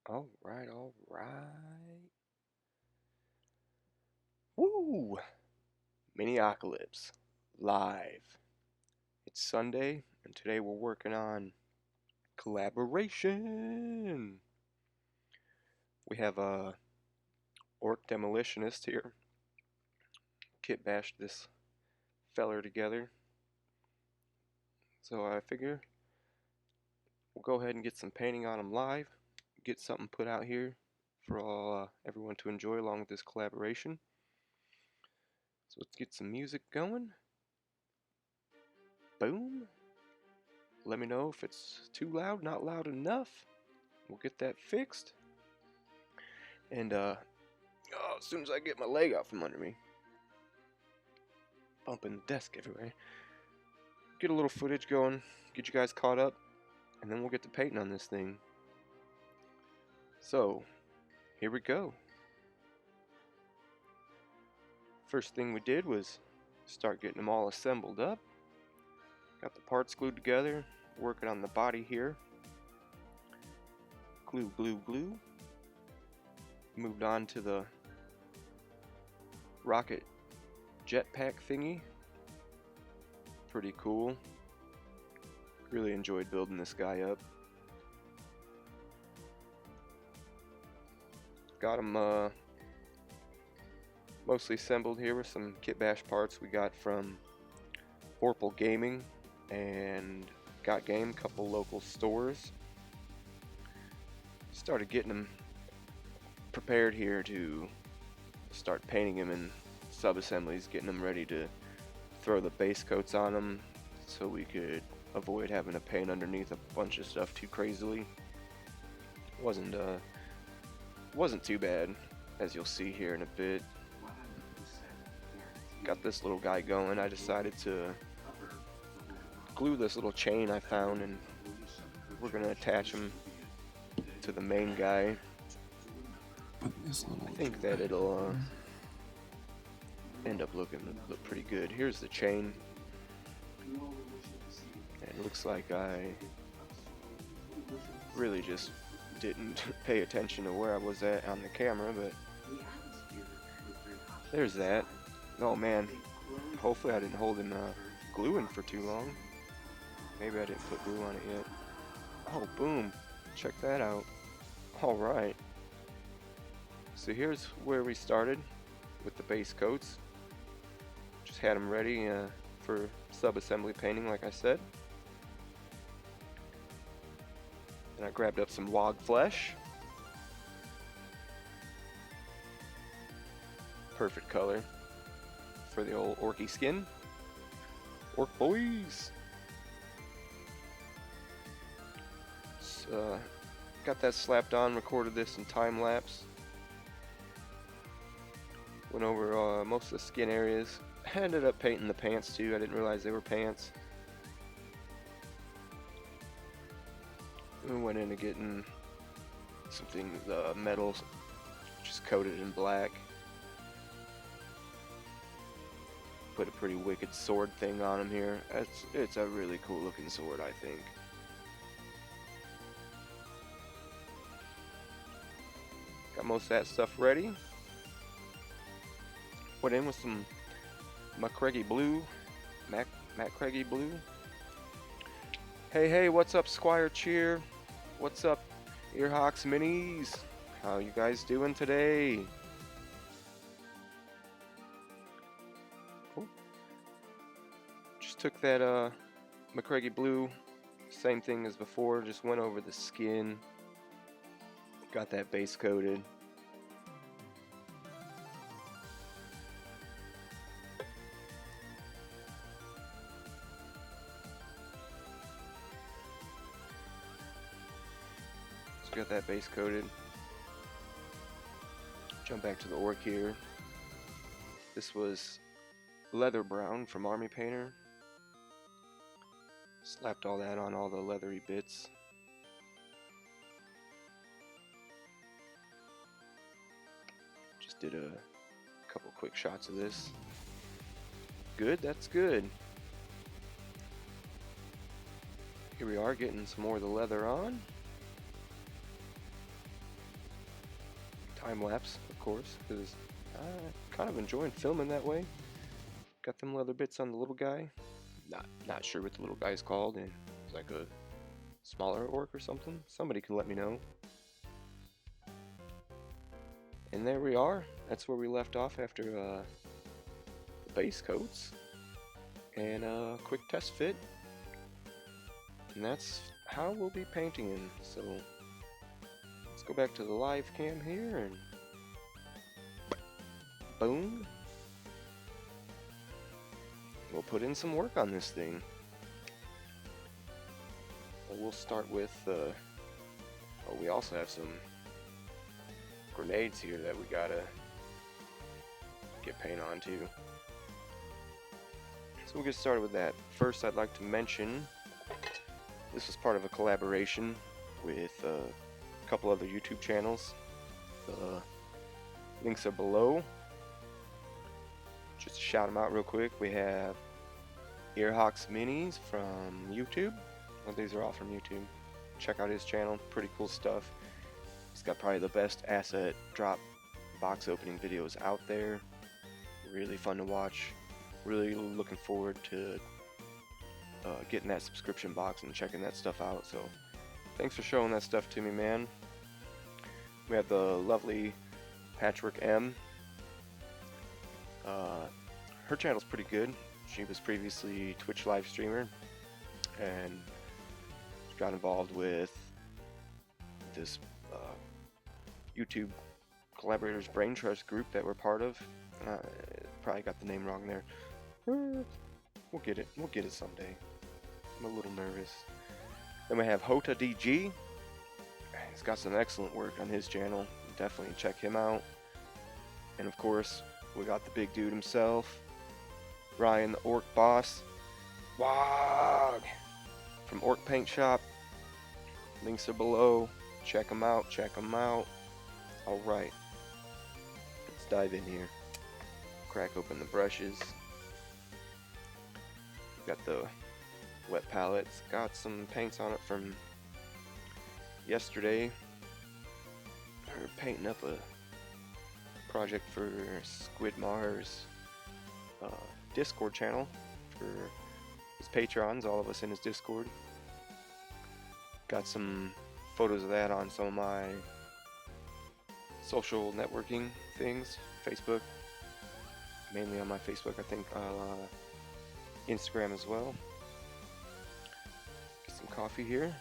All right, all right. Woo! Miniocalypse live. It's Sunday, and today we're working on collaboration. We have a ORK Demolitionist here. KitBash this feller together. So I figure we'll go ahead and get some painting on him live. Get something put out here for everyone to enjoy along with this collaboration. So let's get some music going. Boom. Let me know if it's too loud, not loud enough. We'll get that fixed. And as soon as I get my leg out from under me, bumping the desk everywhere, get a little footage going, get you guys caught up, and then we'll get to painting on this thing. So, here we go. First thing we did was start getting them all assembled up. Got the parts glued together, working on the body here. Glue, glue, glue. Moved on to the rocket jetpack thingy. Pretty cool. Really enjoyed building this guy up. Got him mostly assembled here with some KitBash parts we got from Ork Gaming and Got Game, couple local stores. Started getting them prepared here to start painting them in sub-assemblies, getting them ready to throw the base coats on them so we could avoid having to paint underneath a bunch of stuff too crazily. Wasn't too bad, as you'll see here in a bit. Got this little guy going. I decided to glue this little chain I found, and we're gonna attach him to the main guy. I think that it'll end up look pretty good. Here's the chain, and it looks like I really just didn't pay attention to where I was at on the camera, but there's that. Oh man, hopefully I didn't hold him gluing for too long. Maybe I didn't put glue on it yet. Oh, boom. Check that out. Alright. So here's where we started with the base coats. Just had them ready for sub-assembly painting, like I said. And I grabbed up some log flesh. Perfect color for the old orky skin. Orc boys! Got that slapped on, recorded this in time lapse. Went over most of the skin areas. I ended up painting the pants too. I didn't realize they were pants. We went into getting something metal, just coated in black. Put a pretty wicked sword thing on him here. It's a really cool looking sword, I think. Got most of that stuff ready. Went in with some McCreggy blue. Matt Craigie blue. Hey, what's up, Squire Cheer? What's up, Earhawks Minis? How you guys doing today? Cool. Just took that McCreggy blue, same thing as before, just went over the skin. Got that base coated. So got that base coated. Jump back to the orc here. This was leather brown from Army Painter. Slapped all that on all the leathery bits. Just did a couple quick shots of this. Good, that's good. Here we are getting some more of the leather on. time-lapse, of course, because I kind of enjoying filming that way. Got them leather bits on the little guy. Not sure what the little guy's called, and it's like a smaller orc or something. Somebody can let me know. And there we are. That's where we left off after the base coats and a quick test fit. And that's how we'll be painting him. So let's go back to the live cam here and boom. We'll put in some work on this thing. We'll start with oh, we also have some grenades here that we gotta get paint on too. So we'll get started with that. First, I'd like to mention this was part of a collaboration with a couple other YouTube channels. The links are below. Just to shout them out real quick, we have Earhawks Minis from YouTube. Well, these are all from YouTube. Check out his channel, pretty cool stuff. He's got probably the best asset drop box opening videos out there. Really fun to watch. Really looking forward to getting that subscription box and checking that stuff out. So thanks for showing that stuff to me, man. We have the lovely PatchworkEM. Her channel's pretty good. She was previously Twitch live streamer and got involved with this YouTube collaborators brain trust group that we're part of. Probably got the name wrong there. We'll get it. We'll get it someday. I'm a little nervous. Then we have JotaDG. He's got some excellent work on his channel. Definitely check him out. And of course, we got the big dude himself, Ryan the Orc Boss. Wog! From Orc Paint Shop. Links are below. Check him out. Check him out. Alright. Let's dive in here. Crack open the brushes. Got the wet palettes. Got some paints on it from yesterday. We're painting up a project for Squidmar's Discord channel for his patrons, all of us in his Discord. Got some photos of that on some of my social networking things, Facebook, mainly on my Facebook, I think Instagram as well. Get some coffee here.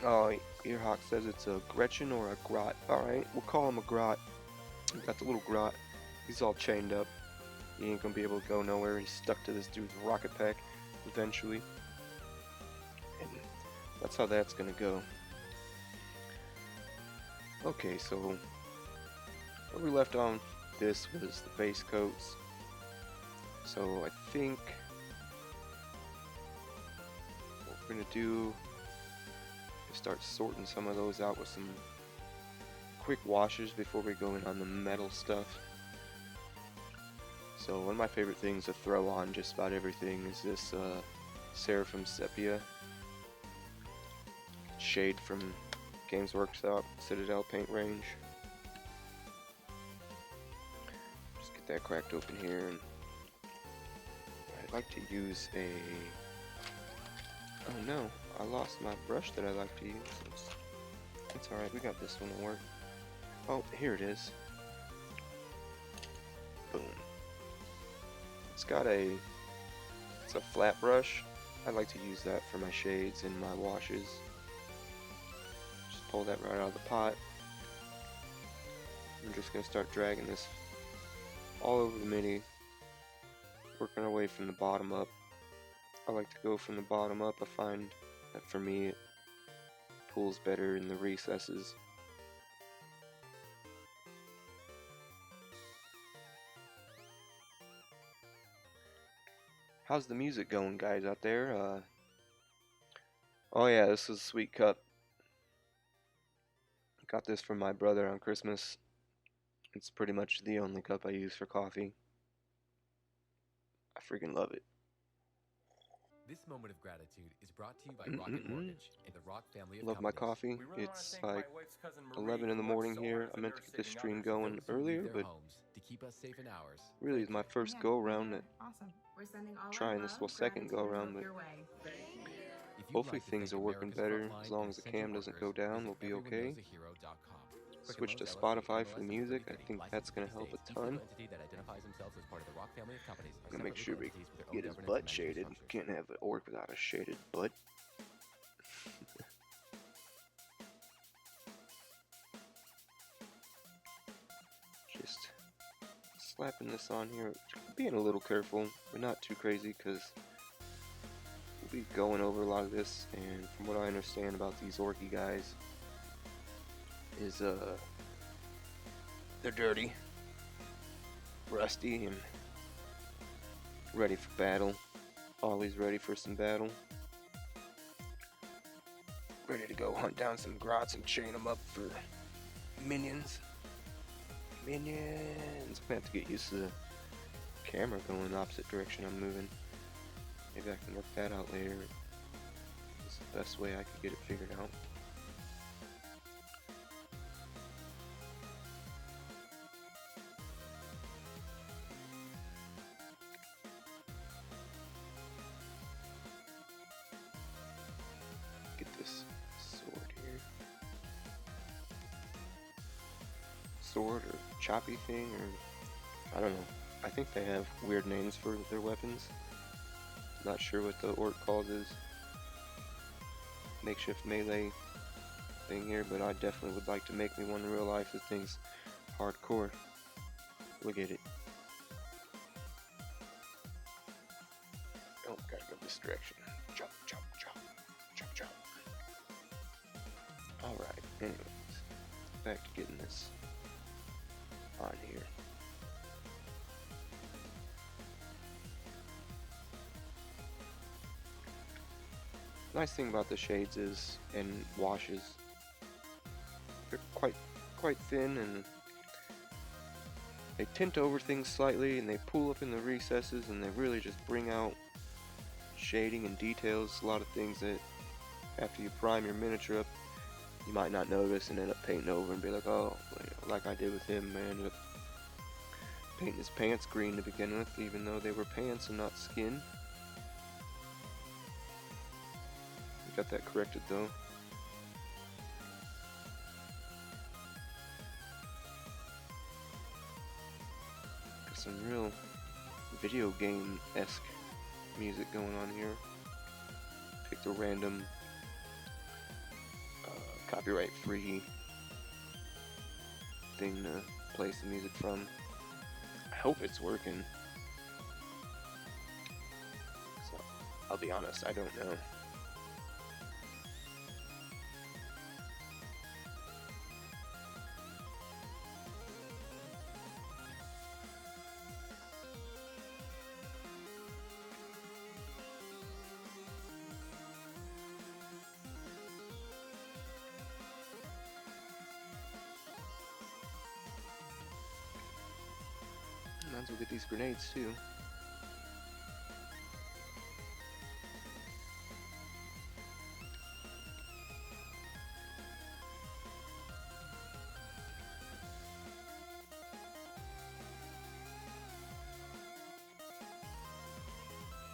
Oh, Earhawk says it's a Gretchen or a Grot. Alright, we'll call him a Grot. We got the little Grot. He's all chained up. He ain't gonna be able to go nowhere. He's stuck to this dude's rocket pack eventually. And that's how that's gonna go. Okay, so where we left on this was the base coats. So I think what we're gonna do is start sorting some of those out with some quick washes before we go in on the metal stuff. So one of my favorite things to throw on just about everything is this Seraphim Sepia shade from Games Workshop Citadel paint range. Just get that cracked open here, and I'd like to use a... Oh no, I lost my brush that I like to use. It's alright, we got this one to work. Oh, here it is. Boom. It's a flat brush. I like to use that for my shades and my washes. Just pull that right out of the pot. I'm just going to start dragging this all over the mini, working our way from the bottom up. I like to go from the bottom up. I find that for me it pulls better in the recesses. How's the music going, guys, out there? Oh yeah, this is a sweet cup. Got this from my brother on Christmas. It's pretty much the only cup I use for coffee. I freaking love it. This moment of gratitude is brought to you by Rocket Mortgage and the Rock family of Love my companies. coffee. It's like 11 in the morning here. I meant to get this stream going earlier, but To keep us safe in ours. really it's my first go around at Awesome. We're sending all trying our this, love, well, second go gratitude, and around, hope but your way. hopefully things are working better. As long as the cam doesn't go down, we'll be okay. Switch to Spotify for the music. I think that's going to help a ton. Gonna make sure we get his butt shaded. Can't have an orc without a shaded butt. Just slapping this on here, being a little careful, but not too crazy, because we'll be going over a lot of this, and from what I understand about these orky guys, is they're dirty, rusty, and ready for battle. Always ready for some battle. Ready to go hunt down some grots and chain them up for minions. Minions! I'm gonna have to get used to the camera going the opposite direction I'm moving. Maybe I can work that out later. It's the best way I could get it figured out. Get this sword here. Sword or choppy thing, or I don't know. I think they have weird names for their weapons. Not sure what the orc calls his makeshift melee thing here, but I definitely would like to make me one in real life. This thing's hardcore. Look at it. Oh, gotta go this direction. Jump, jump, jump, jump, jump. Alright, anyways, back to getting this on here. Nice thing about the shades is, and washes, they're quite thin, and they tint over things slightly, and they pull up in the recesses, and they really just bring out shading and details. A lot of things that after you prime your miniature up, you might not notice and end up painting over and be like, oh, like I did with him, man. Ended up painting his pants green to begin with, even though they were pants and not skin. Got that corrected though. Got some real video game-esque music going on here. Picked a random copyright-free thing to play some music from. I hope it's working. So, I'll be honest, I don't know. Might as well get these grenades too.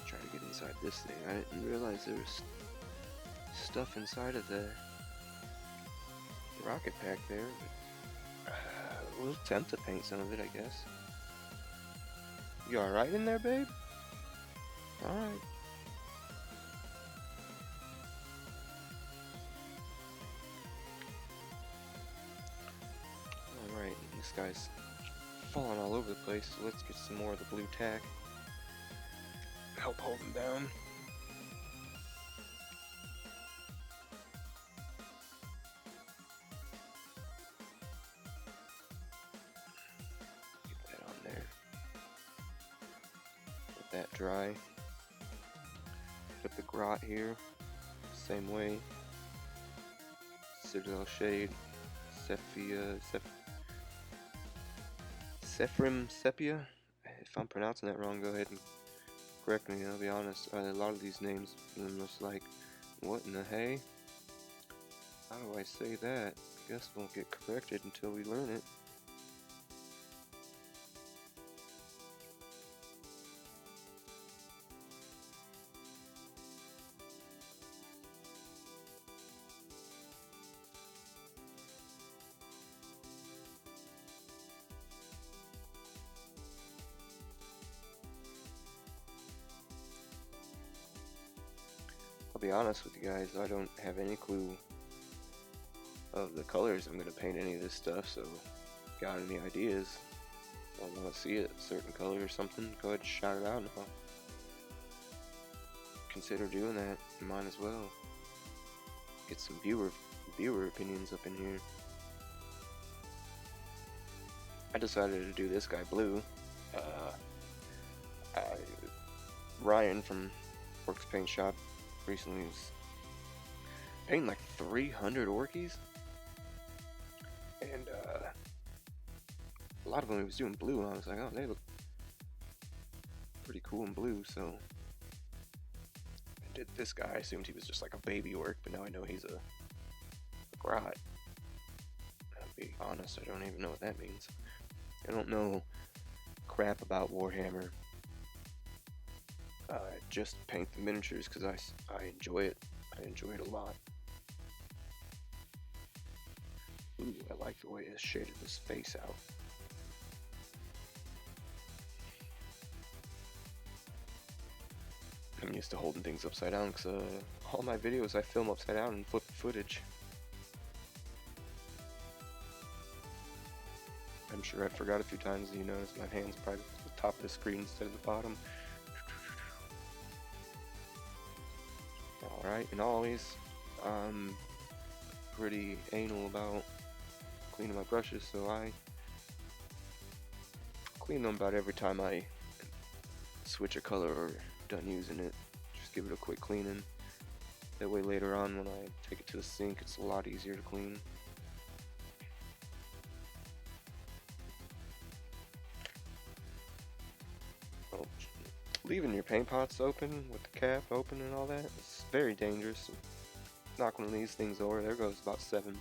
Try to get inside this thing. I didn't realize there was stuff inside of the rocket pack there, but we'll attempt to paint some of it, I guess. You alright in there, babe? Alright. Alright, this guy's falling all over the place, so let's get some more of the blue tack. Help hold him down. Get that on there. Let that dry. Put the grot here. Same way. Citadel Shade. Sepia. If I'm pronouncing that wrong, go ahead and correctly, I'll be honest. A lot of these names are just like, what in the hey? How do I say that? I guess we'll get corrected until we learn it. I'll be honest with you guys, I don't have any clue of the colors I'm going to paint any of this stuff, so if you got any ideas, or want to see it, a certain color or something, go ahead and shout it out and I'll consider doing that. Might as well. Get some viewer opinions up in here. I decided to do this guy blue. Ryan from Orcs Paint Shop recently was painting like 300 Orkies, and a lot of them he was doing blue, and I was like, oh, they look pretty cool in blue, so I did this guy. I assumed he was just like a baby orc, but now I know he's a grot. I'll be honest, I don't even know what that means. I don't know crap about Warhammer. Just paint the miniatures because I enjoy it. I enjoy it a lot. Ooh, I like the way it shaded his face out. I'm used to holding things upside down because all my videos I film upside down and flip footage. I'm sure I forgot a few times. You notice my hand's probably at the top of the screen instead of the bottom. Alright, and always, I'm pretty anal about cleaning my brushes, so I clean them about every time I switch a color or done using it. Just give it a quick cleaning. That way later on when I take it to the sink, it's a lot easier to clean. Oh, leaving your paint pots open with the cap open and all that, it's very dangerous. Knock one of these things over, there goes about $7.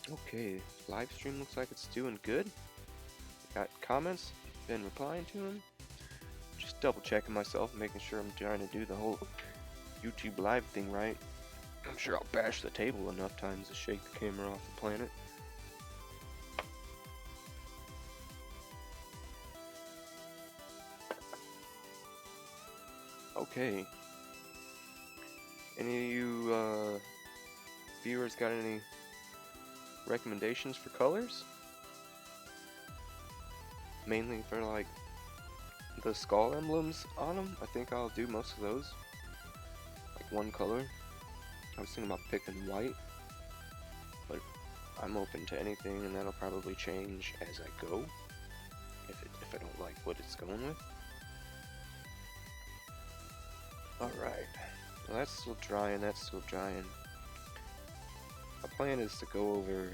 Okay, live stream looks like it's doing good. Got comments, been replying to them. Just double checking myself, making sure I'm trying to do the whole YouTube live thing right. I'm sure I'll bash the table enough times to shake the camera off the planet. Okay. Any of you viewers got any recommendations for colors? Mainly for like the skull emblems on them. I think I'll do most of those. Like one color. I was thinking about picking white, but I'm open to anything, and that'll probably change as I go if I don't like what it's going with. Alright, well, that's still drying, that's still drying. My plan is to go over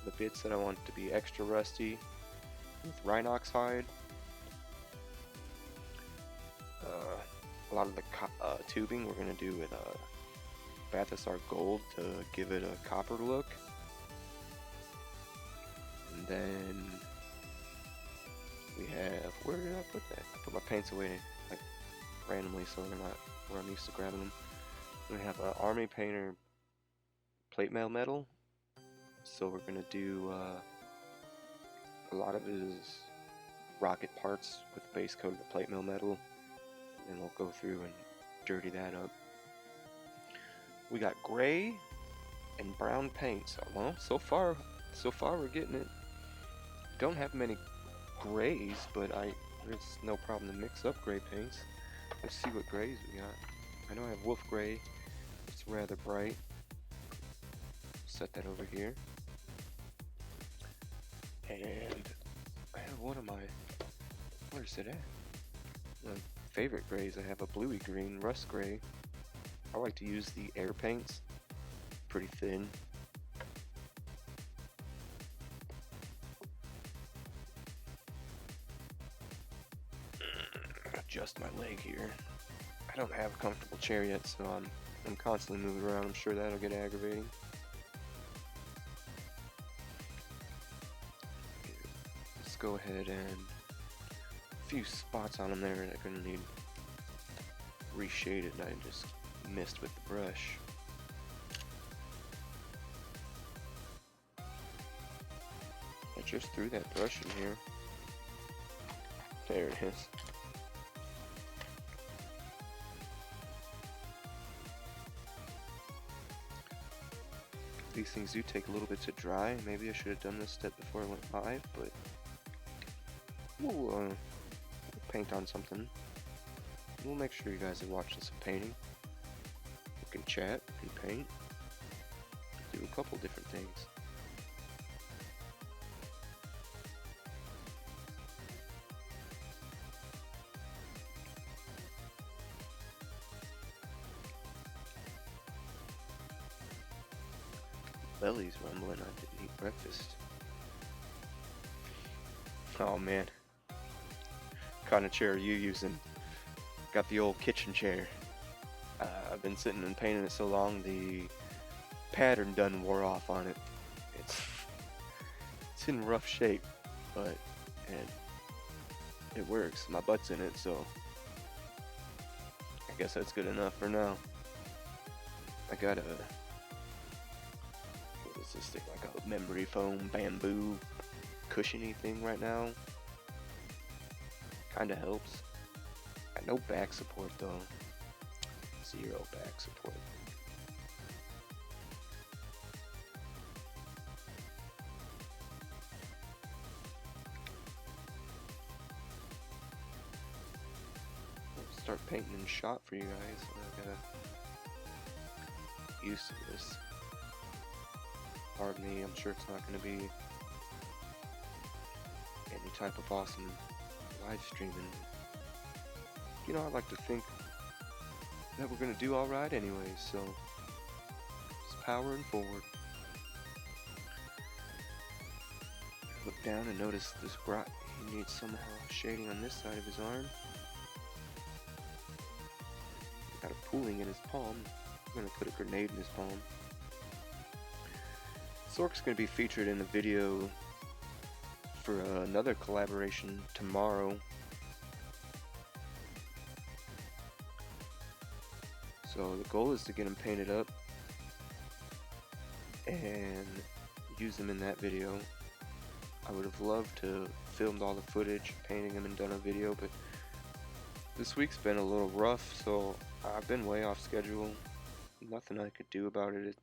the bits that I want to be extra rusty with Rhinox hide. A lot of the tubing we're going to do with Bathysar Gold to give it a copper look. And then we have, where did I put that? I put my paints away like randomly so they're not where I'm used to grabbing them. We have an Army Painter plate mail metal. So we're going to do a lot of his rocket parts with the base coat of the plate mail metal. And we'll go through and dirty that up. We got gray and brown paints. Well, so far we're getting it. Don't have many grays, but there's no problem to mix up gray paints. Let's see what grays we got. I know I have wolf gray. It's rather bright. Set that over here. And what is it at? My favorite grays, I have a bluey green, rust gray. I like to use the air paints. Pretty thin. adjust my leg here. I don't have a comfortable chair yet, so I'm constantly moving around. I'm sure that'll get aggravating. Let's go ahead and a few spots on them there that are gonna need reshaded, and I just missed with the brush. I just threw that brush in here. There it is. These things do take a little bit to dry. Maybe I should have done this step before I went live, but we'll paint on something. We'll make sure you guys are watching some painting. We can chat, we can paint, do a couple different things. Belly's rumbling, I didn't eat breakfast. Oh man. What kind of chair are you using? Got the old kitchen chair. I've been sitting and painting it so long, the pattern done wore off on it. It's in rough shape, but it works. My butt's in it, so I guess that's good enough for now. I got a, what is this thing, like a memory foam bamboo cushiony thing right now. Kinda helps. Got no back support though. 0 back support. I'll start painting in shot for you guys. I gotta get used to this. Pardon me, I'm sure it's not gonna be any type of awesome live streaming. You know, I like to think that we're gonna do alright anyway, so just powering forward. Look down and notice this grot. He needs somehow shading on this side of his arm. Got a pooling in his palm. I'm gonna put a grenade in his palm. This orc's gonna be featured in a video for another collaboration tomorrow. So the goal is to get them painted up and use them in that video. I would have loved to filmed all the footage, painting them and done a video, but this week's been a little rough, so I've been way off schedule. Nothing I could do about it.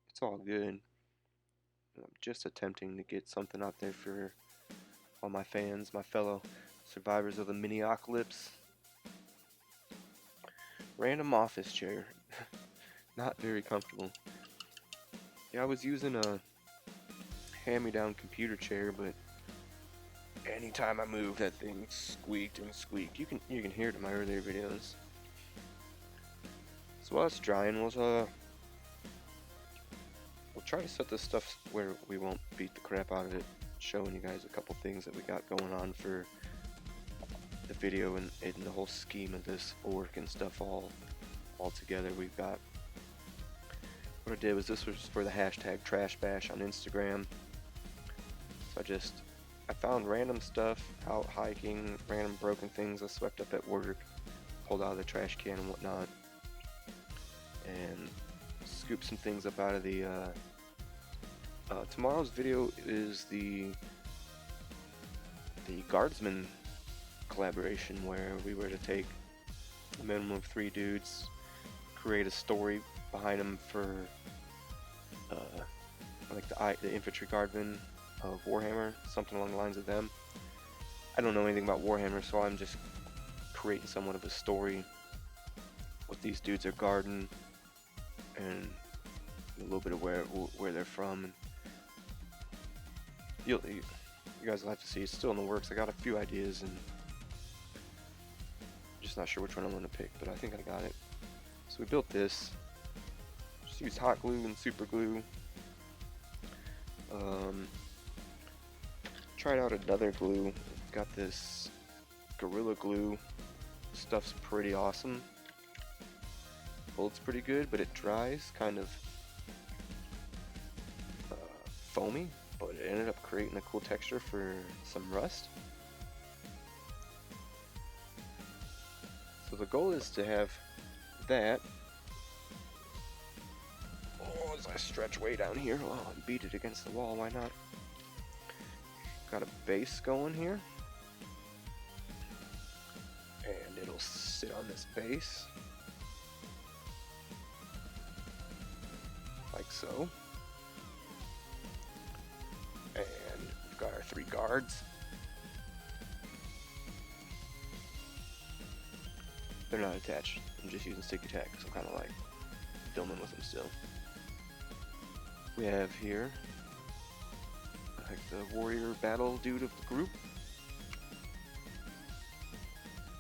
It's all good. I'm just attempting to get something out there for all my fans, my fellow survivors of the mini-ocalypse. Random office chair. Not very comfortable. Yeah, I was using a hand-me-down computer chair, but anytime I moved, that thing squeaked and squeaked. You can hear it in my earlier videos. So while it's drying, we'll try to set this stuff where we won't beat the crap out of it. Showing you guys a couple things that we got going on for the video and the whole scheme of this orc and stuff all together. We've got, what I did was, this was for the hashtag #TrashBash on Instagram. So I found random stuff out hiking, random broken things I swept up at work, pulled out of the trash can and whatnot, and scooped some things up out of the tomorrow's video is the Guardsman collaboration, where we were to take a minimum of 3 dudes, create a story behind them for like the infantry guardmen of Warhammer, something along the lines of them. I don't know anything about Warhammer, so I'm just creating somewhat of a story. What these dudes are guarding, and a little bit of where they're from. And you guys will have to see. It's still in the works. I got a few ideas, and just not sure which one I'm going to pick, but I think I got it. So we built this. Just used hot glue and super glue. Tried out another glue. Got this Gorilla Glue stuff's pretty awesome. Holds pretty good, but it dries kind of foamy, but it ended up creating a cool texture for some rust. So the goal is to have that. Oh, as I stretch way down here, oh, and beat it against the wall, why not? Got a base going here. And it'll sit on this base. Like so. And we've got our 3 guards. They're not attached. I'm just using sticky tack because I'm kind of like filming with them still. We have here like the warrior battle dude of the group.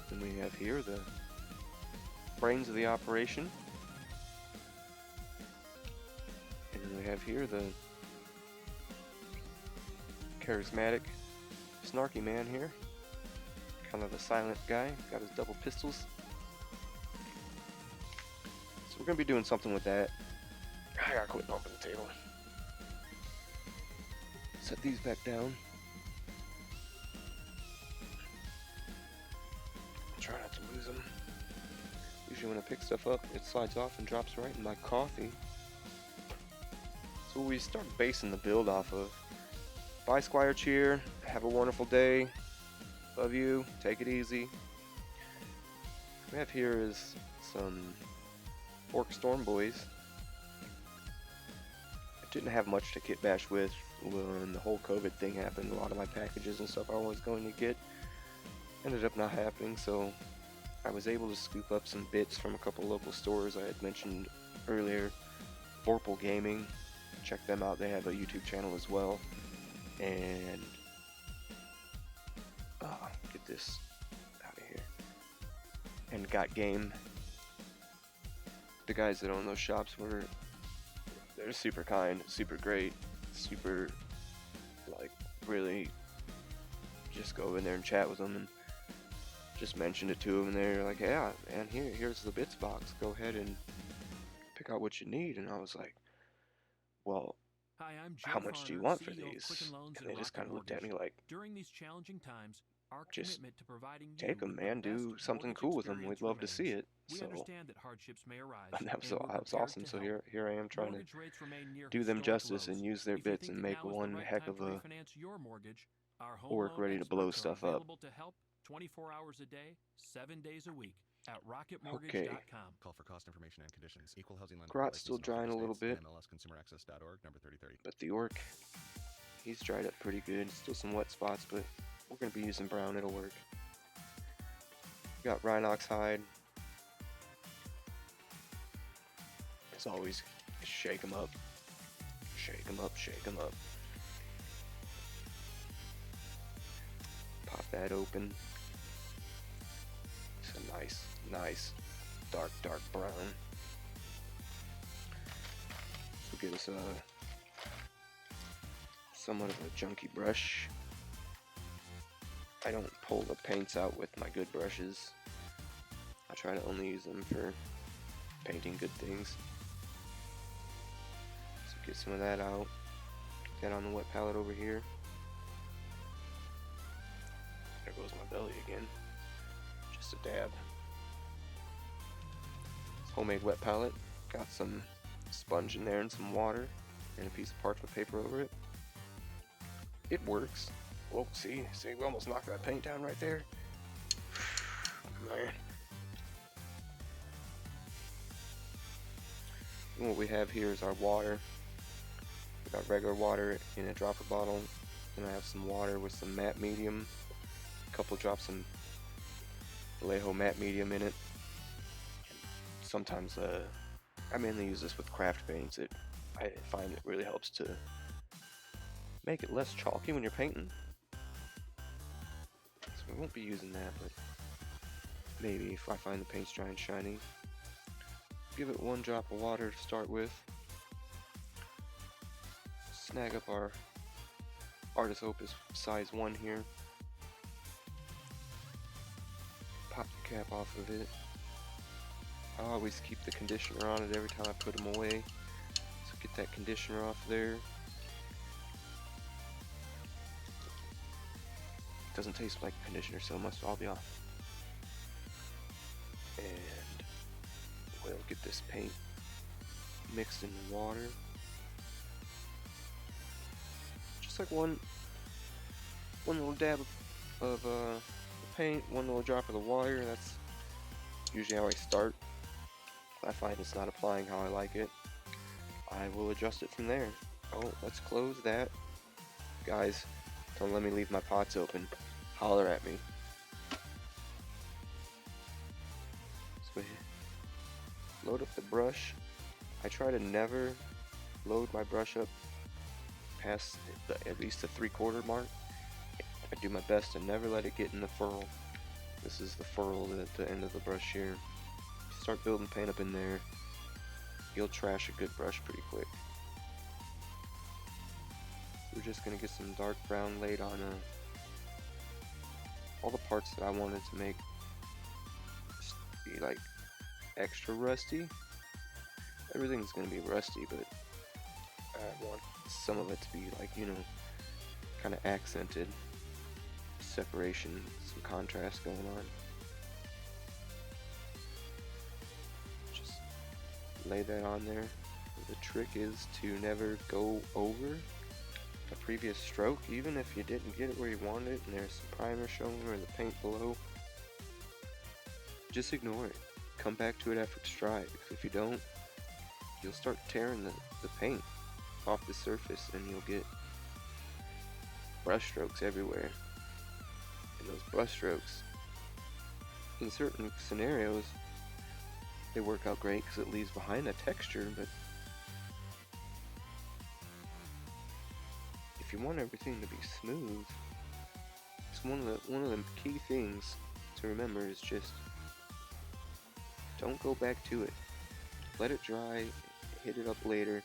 Then we have here the brains of the operation. And then we have here the charismatic, snarky man here. Kind of a silent guy, got his double pistols. So we're going to be doing something with that. I gotta quit bumping the table. Set these back down. Try not to lose them. Usually when I pick stuff up, it slides off and drops right in my coffee. So we start basing the build off of bye Squire Cheer, have a wonderful day, love you, take it easy. What we have here is some Orc Storm Boys. I didn't have much to KitBash with when the whole COVID thing happened. A lot of my packages and stuff I was going to get ended up not happening, so I was able to scoop up some bits from a couple local stores I had mentioned earlier. ORK Gaming, check them out, they have a YouTube channel as well. And get this out of here. And Got Game. The guys that own those shops they're super kind, super great, super like really just go in there and chat with them and just mentioned it to them, and they're like, yeah man, here's the bits box, go ahead and pick out what you need. And I was like, well, Hi, I'm Joe how much do you Farner, want for CEO of these? Quicken Loans And and they just kind of Rocket looked at me Mortgage. like, During these challenging times, our just commitment to providing you take them, with man, the best do something mortgage cool with them, experience we'd love to see remains. it. We So understand that hardships may arise, that and we're was prepared awesome. to So help. here I am trying to Mortgage rates remain near do them historic justice lows. and use their If you bits think and that make now is the one right heck time of to a refinance your mortgage, our home orc loan ready to blow experts are stuff up. available to help 24 hours a day, 7 days a week at rocketmortgage.com. Okay. Call for cost information and conditions. Equal housing lender. Grot's License still in all 50 drying a little states. bit, MLSconsumeraccess.org, number 3030. but the orc, he's dried up pretty good. Still some wet spots, but we're going to be using brown, it'll work. Got Rhinox hide. As always, shake them up. Shake them up, shake them up. Pop that open. It's a nice dark brown. So give us somewhat of a junky brush. I don't pull the paints out with my good brushes. I try to only use them for painting good things. So get some of that out. Get that on the wet palette over here. There goes my belly again. Just a dab. Homemade wet palette. Got some sponge in there and some water and a piece of parchment paper over it. It works. Oh, see, we almost knocked that paint down right there. Man. And what we have here is our water. We got regular water in a dropper bottle, and I have some water with some matte medium, a couple drops of Vallejo matte medium in it. Sometimes I mainly use this with craft paints. I find it really helps to make it less chalky when you're painting. So we won't be using that, but maybe if I find the paint's dry and shiny. Give it 1 drop of water to start with. Snag up our Artist Opus size 1 here. Pop the cap off of it. I always keep the conditioner on it every time I put them away. So get that conditioner off there. Doesn't taste like conditioner, so it must all be off. And we'll get this paint mixed in water. Just like one little dab of the paint, one little drop of the water. That's usually how I start. If I find it's not applying how I like it, I will adjust it from there. Oh, let's close that. Guys, don't let me leave my pots open. Holler at me. So load up the brush. I try to never load my brush up past at least the 3/4 mark. I do my best to never let it get in the furl. This is the furl at the end of the brush here. You start building paint up in there, you'll trash a good brush pretty quick. We're just gonna get some dark brown laid on all the parts that I wanted to make just be like extra rusty. Everything's gonna be rusty, but I want some of it to be like, you know, kind of accented. Separation, some contrast going on. Just lay that on there. The trick is to never go over a previous stroke, even if you didn't get it where you wanted it and there's some primer showing or the paint below. Just ignore it. Come back to it after it's dry, because if you don't, you'll start tearing the paint off the surface and you'll get brush strokes everywhere. And those brush strokes, in certain scenarios, they work out great because it leaves behind a texture, but if you want everything to be smooth, it's one of the key things to remember is just don't go back to it. Let it dry, hit it up later.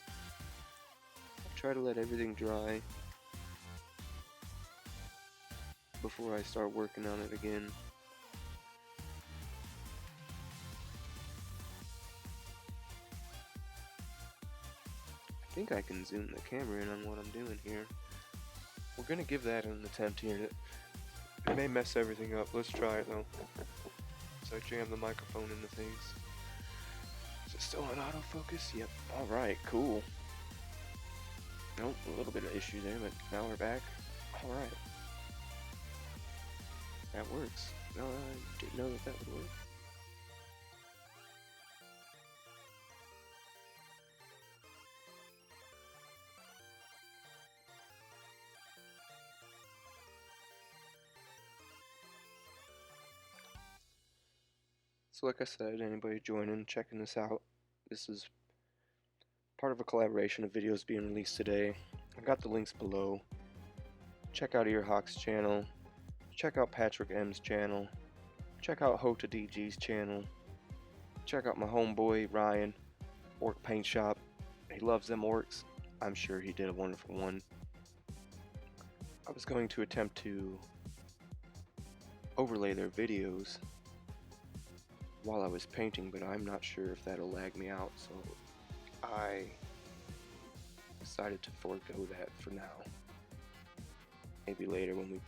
Try to let everything dry before I start working on it again. I think I can zoom the camera in on what I'm doing here. We're gonna give that an attempt here. It may mess everything up. Let's try it though. So I jam the microphone into things. Is it still in autofocus? Yep. Alright, cool. Nope, a little bit of issue there, but now we're back. Alright. That works. No, I didn't know that would work. So like I said, anybody joining, checking this out, this is part of a collaboration of videos being released today. I got the links below. Check out Earhawk's channel. Check out PatchworkEM's channel. Check out JotaDG's channel. Check out my homeboy Ryan, Orc Paint Shop. He loves them orcs. I'm sure he did a wonderful one. I was going to attempt to overlay their videos while I was painting, but I'm not sure if that'll lag me out, so I decided to forego that for now. Maybe later when we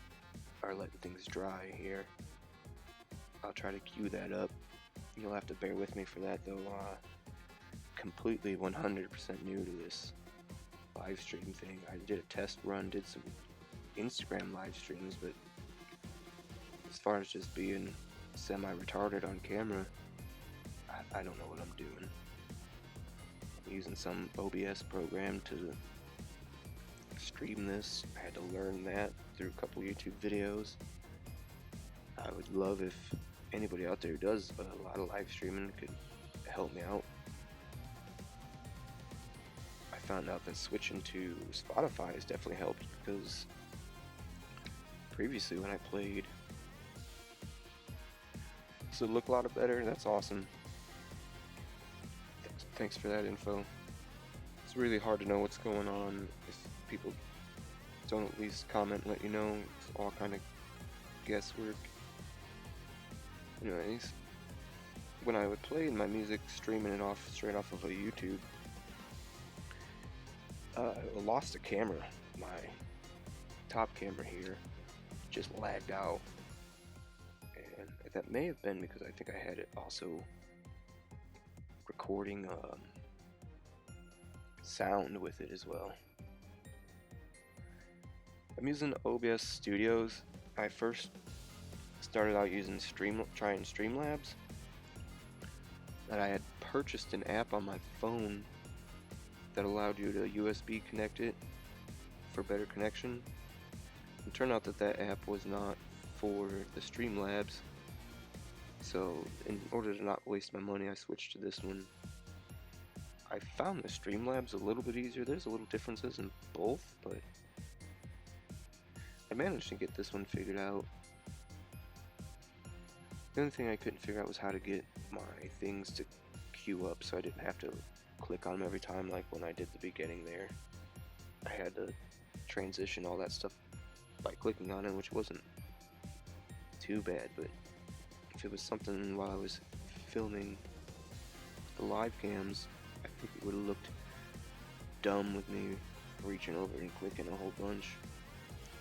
are letting things dry here, I'll try to cue that up. You'll have to bear with me for that though. Completely 100% new to this live stream thing. I did a test run, did some Instagram live streams, but as far as just being semi-retarded on camera, I don't know what I'm doing. I'm using some OBS program to stream this. I had to learn that through a couple YouTube videos. I would love if anybody out there who does a lot of live streaming could help me out. I found out that switching to Spotify has definitely helped, because previously when I played, so it looked a lot better. That's awesome. Thanks for that info. It's really hard to know what's going on if people don't at least comment and let you know. It's all kind of guesswork. Anyways, when I would play my music, streaming it off straight off of a YouTube, I lost a camera. My top camera here just lagged out, and that may have been because I think I had it also recording sound with it as well. I'm using OBS Studios. I first started out using trying Streamlabs, and I had purchased an app on my phone that allowed you to USB connect it for better connection. It turned out that that app was not for the Streamlabs, so in order to not waste my money, I switched to this one. I found the Streamlabs a little bit easier. There's a little differences in both, but I managed to get this one figured out. The only thing I couldn't figure out was how to get my things to queue up so I didn't have to click on them every time like when I did the beginning there. I had to transition all that stuff by clicking on it, which wasn't too bad, but if it was something while I was filming the live cams, I think it would have looked dumb with me reaching over and clicking a whole bunch,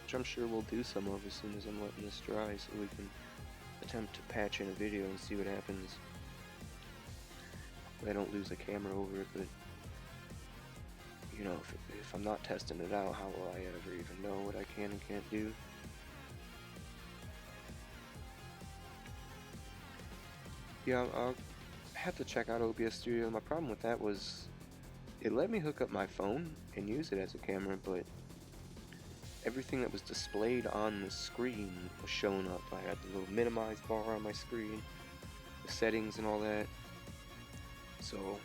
which I'm sure we'll do some of as soon as I'm letting this dry so we can attempt to patch in a video and see what happens. I don't lose a camera over it, but you know, if I'm not testing it out, how will I ever even know what I can and can't do? Yeah, I'll have to check out OBS Studio. My problem with that was it let me hook up my phone and use it as a camera, but everything that was displayed on the screen was showing up. I had the little minimize bar on my screen, the settings and all that. So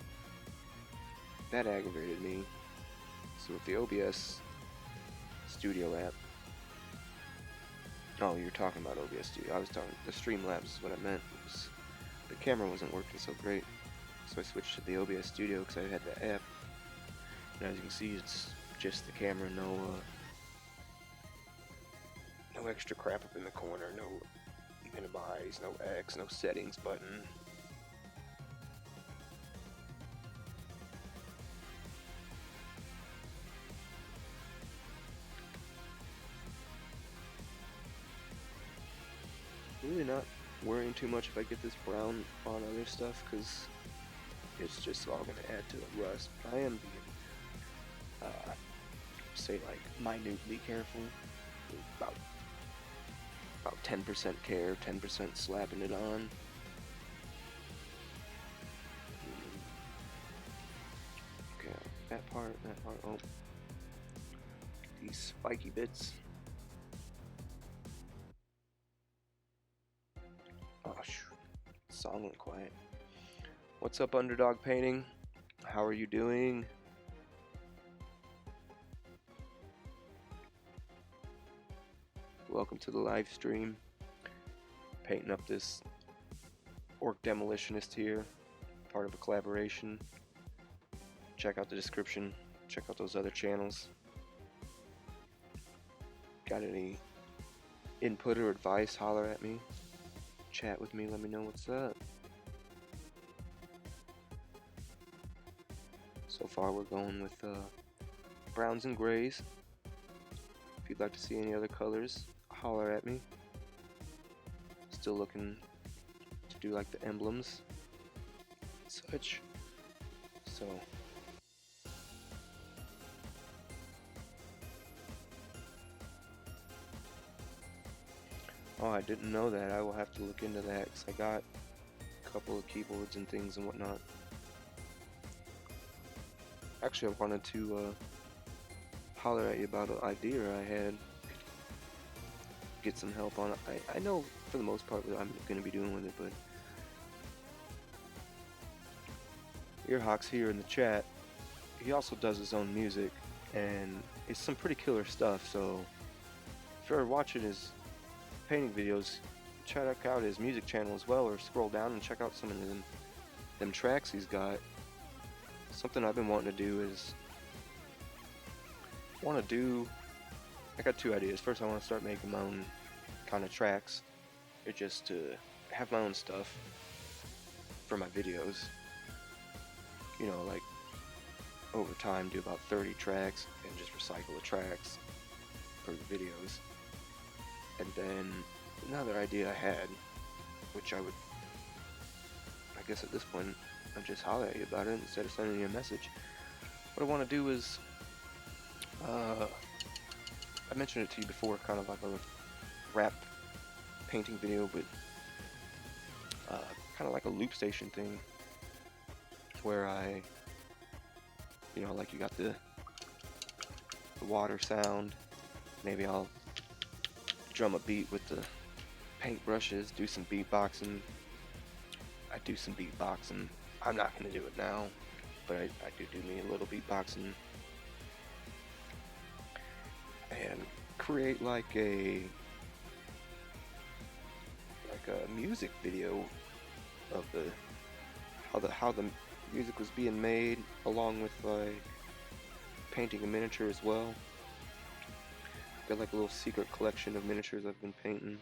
that aggravated me. So with the OBS Studio app, oh, you're talking about OBS Studio. I was talking, the Streamlabs is what I meant. The camera wasn't working so great, so I switched to the OBS Studio because I had the app. And as you can see, it's just the camera, no extra crap up in the corner, no minimize, no X, no settings button. Really not worrying too much if I get this brown on other stuff, because it's just all going to add to the rust. I am being, say like, minutely careful. About 10% care, 10% slapping it on. Okay, that part, oh. These spiky bits. Oh, shoot. Song went quiet. What's up, Underdog Painting? How are you doing? Welcome to the live stream. Painting up this ORK Demolitionist here, part of a collaboration. Check out the description. Check out those other channels. Got any input or advice? Holler at me. Chat with me. Let me know what's up. So far we're going with browns and grays. If you'd like to see any other colors, holler at me. Still looking to do like the emblems and such. So oh, I didn't know that. I will have to look into that because I got a couple of keyboards and things and whatnot. Actually, I wanted to holler at you about an idea I had. Get some help on it. I know for the most part what I'm going to be doing with it, but Earhawk's here in the chat. He also does his own music, and it's some pretty killer stuff, so if you're watching his painting videos, check out his music channel as well, or scroll down and check out some of them tracks he's got. Something I've been wanting to do is I got two ideas. First, I want to start making my own kind of tracks. It's just to have my own stuff for my videos. You know, like over time do about 30 tracks and just recycle the tracks for the videos. And then another idea I had, which I guess at this point I'll just holler at you about it instead of sending you a message. What I want to do is, I mentioned it to you before, kind of like a rap painting video, but kind of like a loop station thing, where I, you know, like you got the water sound, maybe I'll drum a beat with the paint brushes, do some beatboxing. I do some beatboxing. I'm not going to do it now, but I do me a little beatboxing. And create like a music video of how the music was being made, along with like painting a miniature as well. Got like a little secret collection of miniatures I've been painting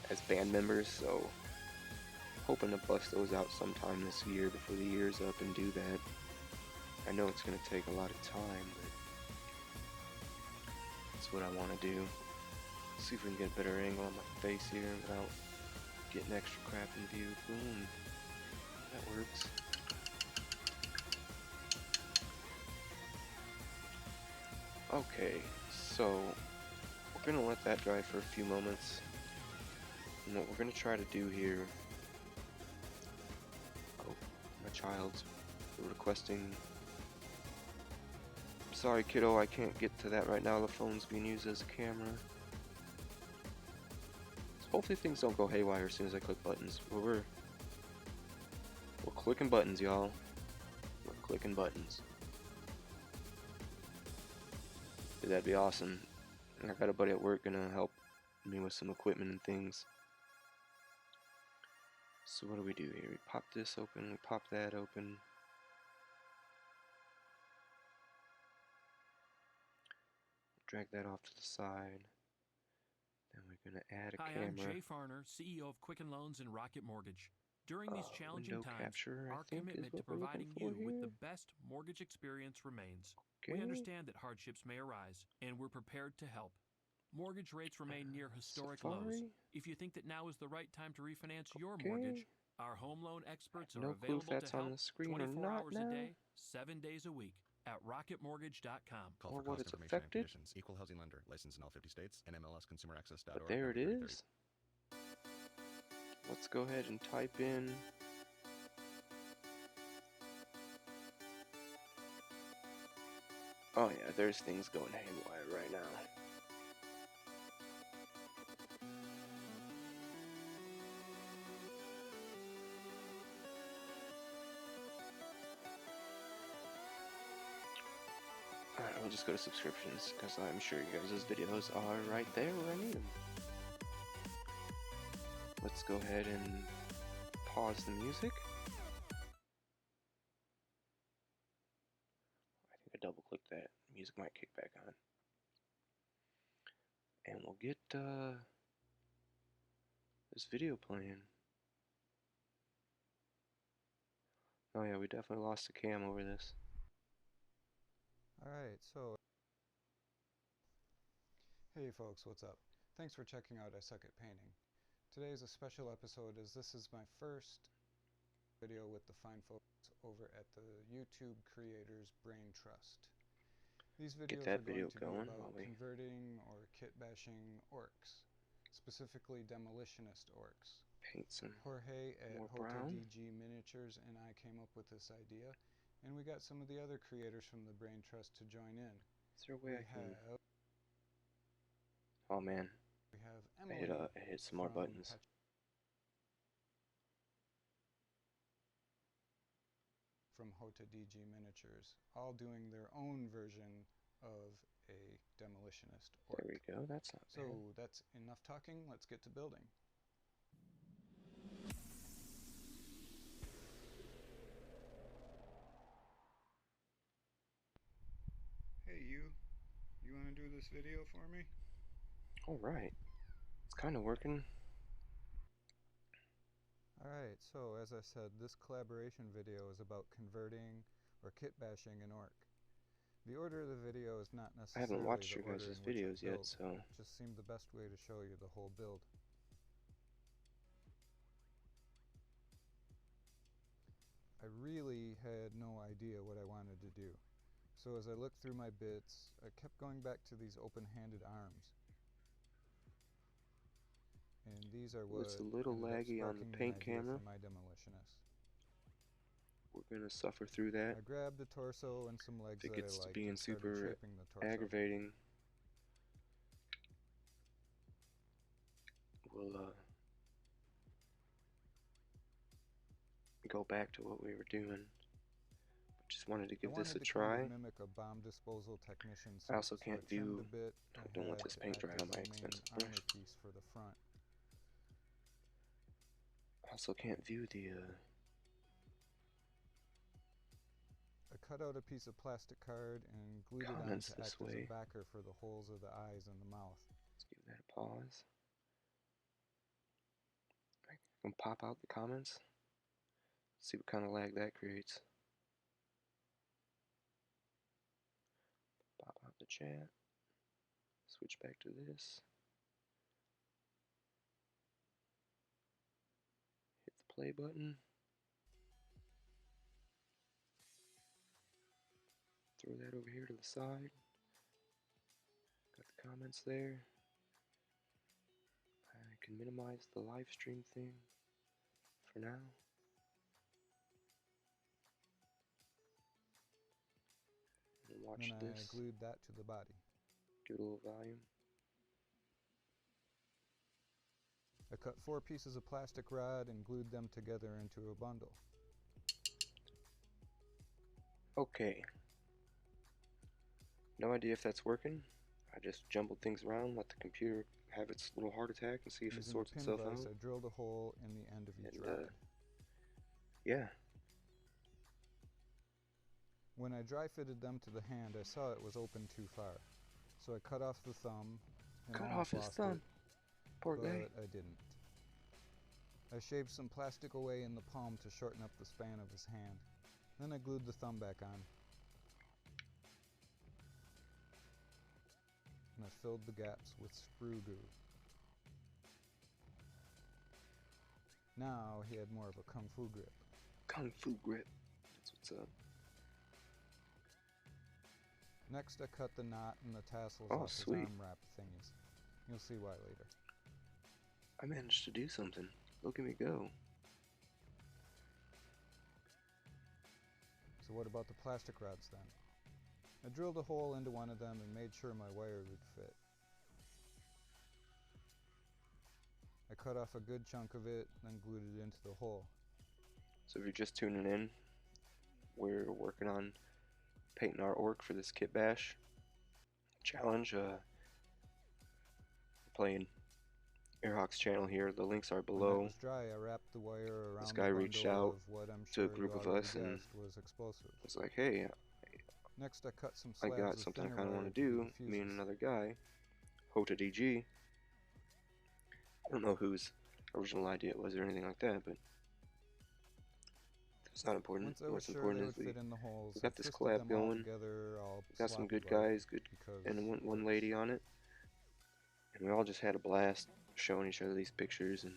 as band members, so hoping to bust those out sometime this year before the year's up and do that. I know it's going to take a lot of time, but that's what I want to do. See if we can get a better angle on my face here without getting extra crap in view. Boom. That works. Okay, so we're going to let that dry for a few moments. And what we're going to try to do here... Oh, my child's requesting... Sorry, kiddo, I can't get to that right now. The phone's being used as a camera. So hopefully things don't go haywire as soon as I click buttons. We're clicking buttons, y'all. We're clicking buttons. Dude, that'd be awesome. I got a buddy at work gonna help me with some equipment and things. So what do we do here? We pop this open, we pop that open. Drag that off to the side. Then we're going to add a Hi, camera. I'm Jay Farner, CEO of Quicken Loans and Rocket Mortgage. During these challenging Window times, capture, our I think, commitment is to what we're looking providing for you with here. the best mortgage experience remains. Okay. We understand that hardships may arise, and we're prepared to help. Mortgage rates remain near historic lows. Safari? If you think that now is the right time to refinance your Okay. mortgage, our home loan experts are No clue if available that's to on help the screen or 24 not hours now. a day, 7 days a week at rocketmortgage.com. Call Or for what cost it's information and affected. conditions. Equal housing lender. Licensed in all 50 states. NMLSconsumeraccess.org. But there it Number 3030. is. Let's go ahead and type in oh yeah, there's things going haywire right now. Alright, we'll just go to subscriptions, because I'm sure you guys' videos are right there where I need them. Let's go ahead and pause the music. I think I double clicked that. Music might kick back on. And we'll get this video playing. Oh yeah, we definitely lost the cam over this. Alright, so hey folks, what's up? Thanks for checking out I Suck at Painting. Today is a special episode as this is my first video with the fine folks over at the YouTube Creators Brain Trust. These videos are going to be about converting or kit bashing orcs, specifically demolitionist orcs. Paint some Jorge at JotaDG Miniatures and I came up with this idea, and we got some of the other creators from the Brain Trust to join in. Is there a way I can... Oh man, we have Emily I hit some more buttons. From JotaDG Miniatures, all doing their own version of a demolitionist orc. There we go, that's not bad. So that's enough talking, let's get to building. Hey you wanna do this video for me? Alright, it's kind of working. Alright, so as I said, this collaboration video is about converting or kit bashing an orc. The order of the video is not I necessarily haven't watched the your order guys' in which I videos yet, built. so It just seemed the best way to show you the whole build. I really had no idea what I wanted to do. So as I looked through my bits, I kept going back to these open-handed arms. And these are what it's a little ended up laggy on the sparking the paint idea camera. for my demolitionist. We're gonna suffer through that. I grabbed the torso and some legs If it that I gets to liked being and started super shaping the torso. aggravating, we'll go back to what we were doing. Just wanted to give this a try. Kind of mimic a bomb disposal technician I also suit, can't so I trimmed view. a bit. Don't let this paint dry on my main expensive armor brush. piece for the front. I also can't view the. I cut out a piece of plastic card and glued it on Comments to this act as way. a backer for the holes of the eyes and the mouth. Let's give that a pause. I can pop out the comments. See what kind of lag that creates. Pop out the chat. Switch back to this. Hit the play button. Throw that over here to the side. Got the comments there. I can minimize the live stream thing for now. And watch then this. I glued that to the body. Give it a little volume. I cut 4 pieces of plastic rod and glued them together into a bundle. Okay. No idea if that's working. I just jumbled things around, let the computer have its little heart attack and see if it sorts itself out. I drilled a hole in the end of each rod. Yeah. When I dry fitted them to the hand, I saw it was open too far. So I cut off the thumb and Cut almost off his lost thumb. it, Poor but guy. I didn't. I shaved some plastic away in the palm to shorten up the span of his hand. Then I glued the thumb back on. And I filled the gaps with sprue goo. Now he had more of a kung fu grip. Kung fu grip. That's what's up. Next I cut the knot and the tassels Oh, off his sweet. arm wrap thingies. You'll see why later. I managed to do something. Look at me go. So what about the plastic rods then? I drilled a hole into one of them and made sure my wire would fit. I cut off a good chunk of it, then glued it into the hole. So if you're just tuning in, we're working on painting our orc for this KitBash challenge. Playing Airhawk's channel here. The links are below. When it was dry, I wrapped the wire around This the guy bundle reached out of what I'm to sure a group you of already us and guessed was explosive. was like, hey, Next I cut some I slabs got of something I thinner kind of wire want to be do. the Me and fuses. another guy, JotaDG. I don't know whose original idea it was or anything like that, but it's not important. Once I was What's sure important they is would fit in the holes, we got I this twisted collab them all going. together, all We got some good sloppy like, guys, because and one it's- lady on it, and we all just had a blast showing each other these pictures, and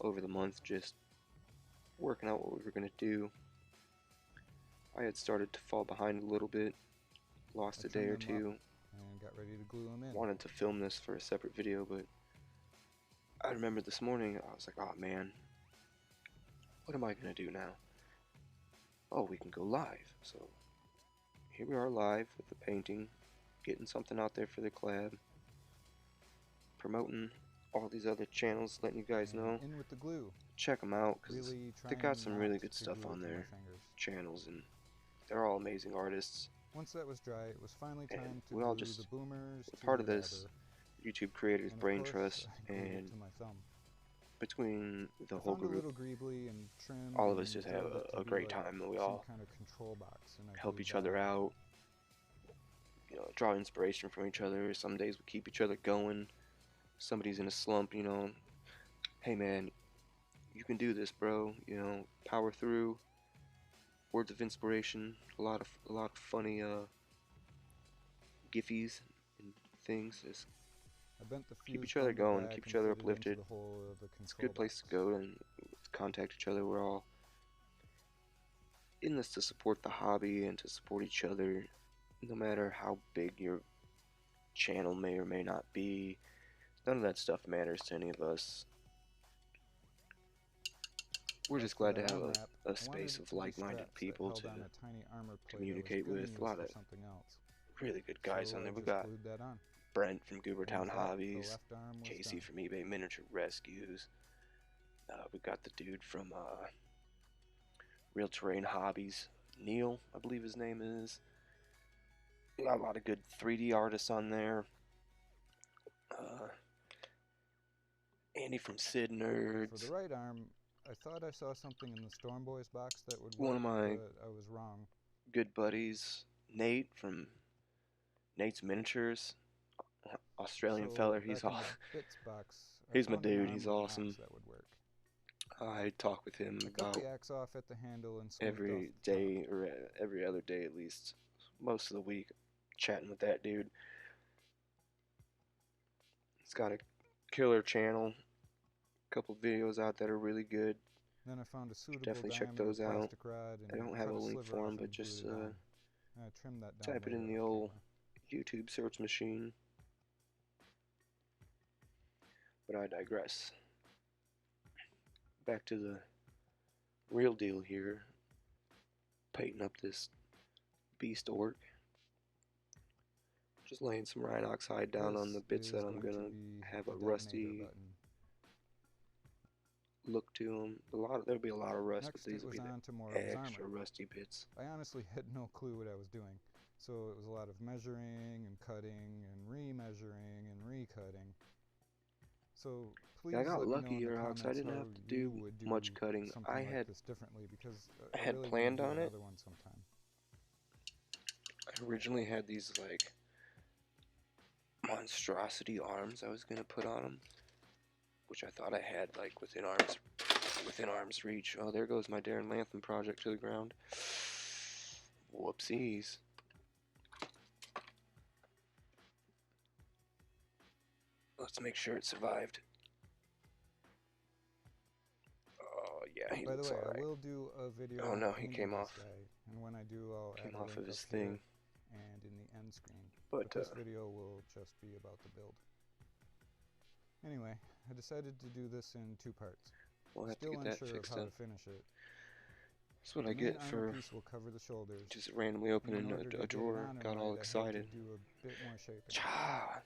over the month just working out what we were going to do. I had started to fall behind a little bit, lost I a day or trimmed them two, up and got ready to glue them in. wanted to film this for a separate video, but I remember this morning, I was like, oh man, what am I going to do now? Oh, we can go live. So here we are live with the painting, getting something out there for the collab, promoting all these other channels, letting you guys know. In with the glue. Check them out, because Really they got trying some not really good to stuff glue it on to my their fingers. channels, and they're all amazing artists. Once that was dry, it was finally And time to we all glue just the boomers were to part the of this rubber. YouTube creators And of brain course, trust, I glued it and to my thumb. between the I whole found a group, little greebly and trimmed all of us and just have drilled it to a be great like time, and we some all kind of control box, and I help glued each that other on. out, you know, draw inspiration from each other. Some days we keep each other going. Somebody's in a slump, you know, hey man, you can do this, bro. You know, power through. Words of inspiration. A lot of funny giffies and things. Just I bent the keep fuse each other bundle going. back Keep each and other fit it into uplifted. the hole of the It's a control good place to box. go and contact each other. We're all in this to support the hobby and to support each other, no matter how big your channel may or may not be. None of that stuff matters to any of us. We're just glad to have a space of like-minded people to communicate with. A lot of really good guys on there. We got Brent from Goobertown Hobbies, Casey from eBay Miniature Rescues. We got the dude from Real Terrain Hobbies, Neil, I believe his name is. We got a lot of good 3D artists on there. Andy from Sid Nerds. For the right arm, I thought I saw something in the Storm Boys box that would work, One of my but I was wrong. good buddies, Nate from Nate's Miniatures, Australian feller. He's awesome. He's my dude. He's awesome. That would work. I talk with him cut about the axe off at the handle and every day or every other day at least, most of the week, chatting with that dude. He's got a killer channel, a couple videos out that are really good. Then I found a suitable definitely check those out. Rod and I don't have a link for them, but just type it in the old YouTube search machine. But I digress. Back to the real deal here. Painting up this beast orc. Just laying some Rhinox hide down on the bits that I'm gonna have a rusty look to them. There'll be a lot of rust, but these will be the extra rusty bits. I honestly had no clue what I was doing, so it was a lot of measuring and cutting and re-measuring and re-cutting. So please I got let lucky, me know in the Orcs. I didn't have to do much cutting. I had really planned on it. Sometime. I originally had these like monstrosity arms I was gonna put on them, which I thought I had like within arm's reach. Oh, there goes my Darren Lantham project to the ground. Whoopsies. Let's make sure it survived. Oh yeah, he looks alright. I will do a video. Oh no, he came off. And when I do, I'll came add off of his here thing. And in the end screen. But this video will just be about the build. Anyway, I decided to do this in 2 parts. We'll have to get that fixed up. Finish it. That's what I get for just randomly opening a drawer. Got all excited.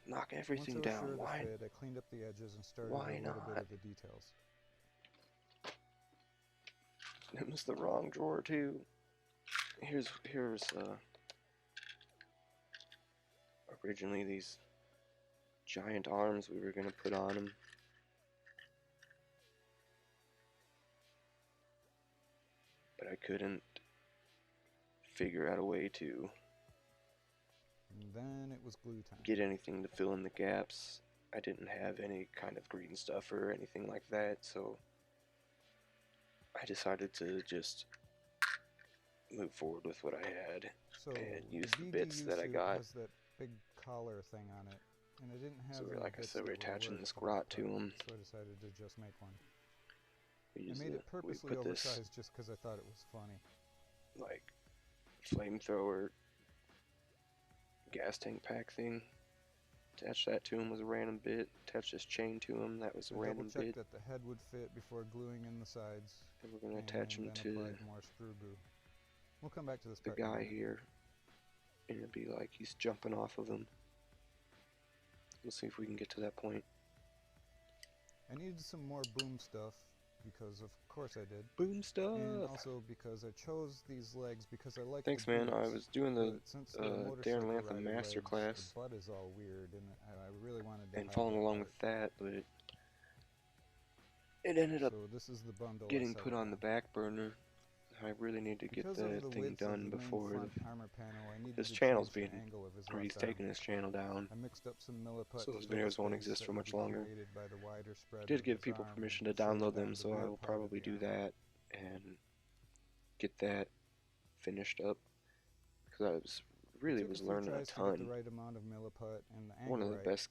Knock everything down. Why? I cleaned up the edges and started Why not? A little bit of the details. It was the wrong drawer too. Here's originally these giant arms we were gonna put on him. But I couldn't figure out a way to then it was glue time. Get anything to fill in the gaps. I didn't have any kind of green stuff or anything like that, so I decided to just move forward with what I had and use the bits that I got. Has that big collar thing on it, and I didn't have. So like I said, we're attaching this grot to them. So I decided to just make one. I made it purposely oversized just because I thought it was funny. Like flamethrower gas tank pack thing. Attach that to him was a random bit. Attach this chain to him. That was a random bit. Double check that the head would fit before gluing in the sides. And we're gonna attach him to more screw glue. We'll come back to this. The guy here, and it'll be like he's jumping off of him. We'll see if we can get to that point. I needed some more boom stuff because of course I did. Boom stuff. And also because I chose these legs because I like. Thanks, man. I was doing the Darren Lantham masterclass. The butt is all weird, and I really wanted to. And following along with that, but it ended up this is the bundle getting put on the back burner. I really need to get Because that of the thing width of done the main before front armor panel, I needed his to channel's change the being, angle of his or he's left arm. taking his channel down. I mixed up some milliput So to those fill the videos won't space exist that for would much be longer. created by the wider spread Did of give his people arm permission and to shorter download down them, the so I rear will part of probably the do arm. that and get that finished up, because I really was learning a Tries to get the ton. right amount of milliput and the One angle of the right, best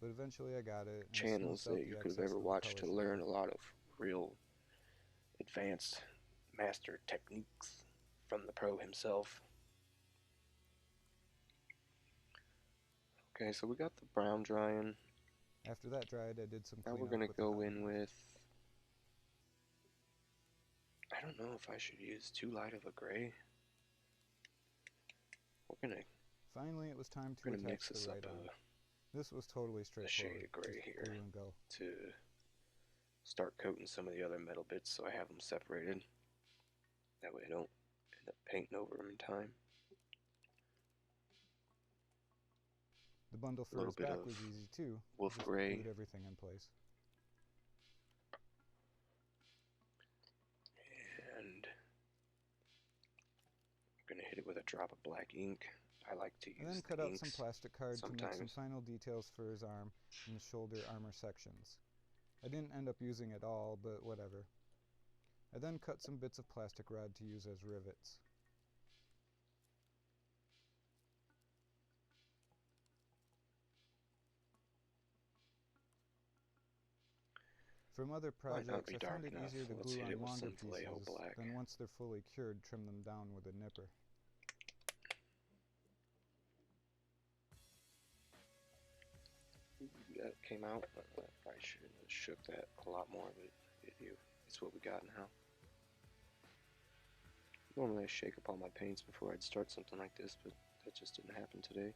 but eventually I got it, and I channels smoothed out that the you could have excess ever with the watched color to learn smooth. a lot of real advanced master techniques from the pro himself. Okay, so we got the brown drying. After that dried, I did some Now we're cleanup gonna with the go hot in glue. with, I don't know if I should use too light of a gray. Finally, it was time to We're gonna attach mix this the up right arm. This was totally a straightforward. shade of gray Just here glue and go. to start coating some of the other metal bits so I have them separated. That way I don't end up painting over them in time. The bundle for his back was easy too. Wolf Just gray. glued everything in place. And I'm gonna hit it with a drop of black ink. I like to use And then cut out some inks plastic card to make some sometimes. final details for his arm and the shoulder armor sections. I didn't end up using it all, but whatever. I then cut some bits of plastic rod to use as rivets. From other projects, I find it easier to glue on longer pieces than once they're fully cured, trim them down with a nipper. That came out. I probably should have shook that a lot more, but it's what we got now. Normally I shake up all my paints before I'd start something like this, but that just didn't happen today.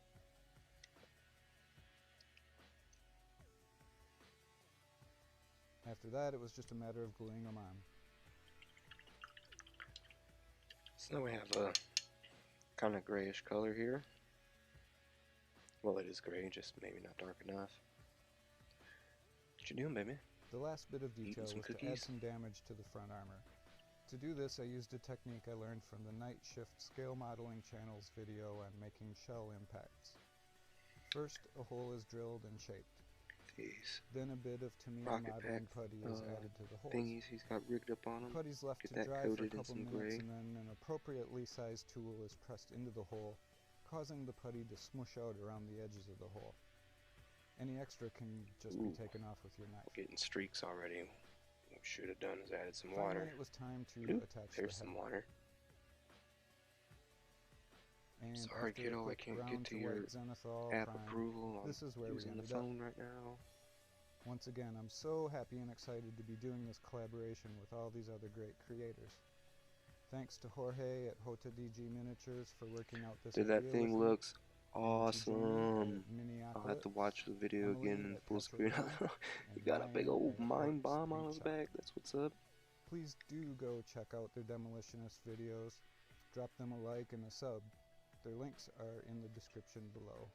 After that, it was just a matter of gluing them on. So now we have a kind of grayish color here. Well, it is gray, just maybe not dark enough. What you doing, baby? The last bit of detail was to add some damage to the front armor. To do this, I used a technique I learned from the Night Shift Scale Modeling channel's video on making shell impacts. First, a hole is drilled and shaped. Then a bit of Tamiya modeling putty is added to the holes. Thingies he's got rigged up on them. The putty's left to dry for a couple minutes, and then an appropriately sized tool is pressed into the hole, causing the putty to smush out around the edges of the hole. Any extra can just be taken off with your knife. Getting streaks already. What we should have done is added some Finally, water. it was time to attach the There's some water. And sorry, kiddo, I can't get to your app approval. This is where we using the ended phone right now. Once again, I'm so happy and excited to be doing this collaboration with all these other great creators. Thanks to Jorge at JotaDG Miniatures for working out this Dude, that thing looks awesome. I'll have to watch the video Emily again in full at screen. He got a big old mine bomb on his back. That's what's up. Please do go check out their Demolitionist videos. Drop them a like and a sub. Their links are in the description below.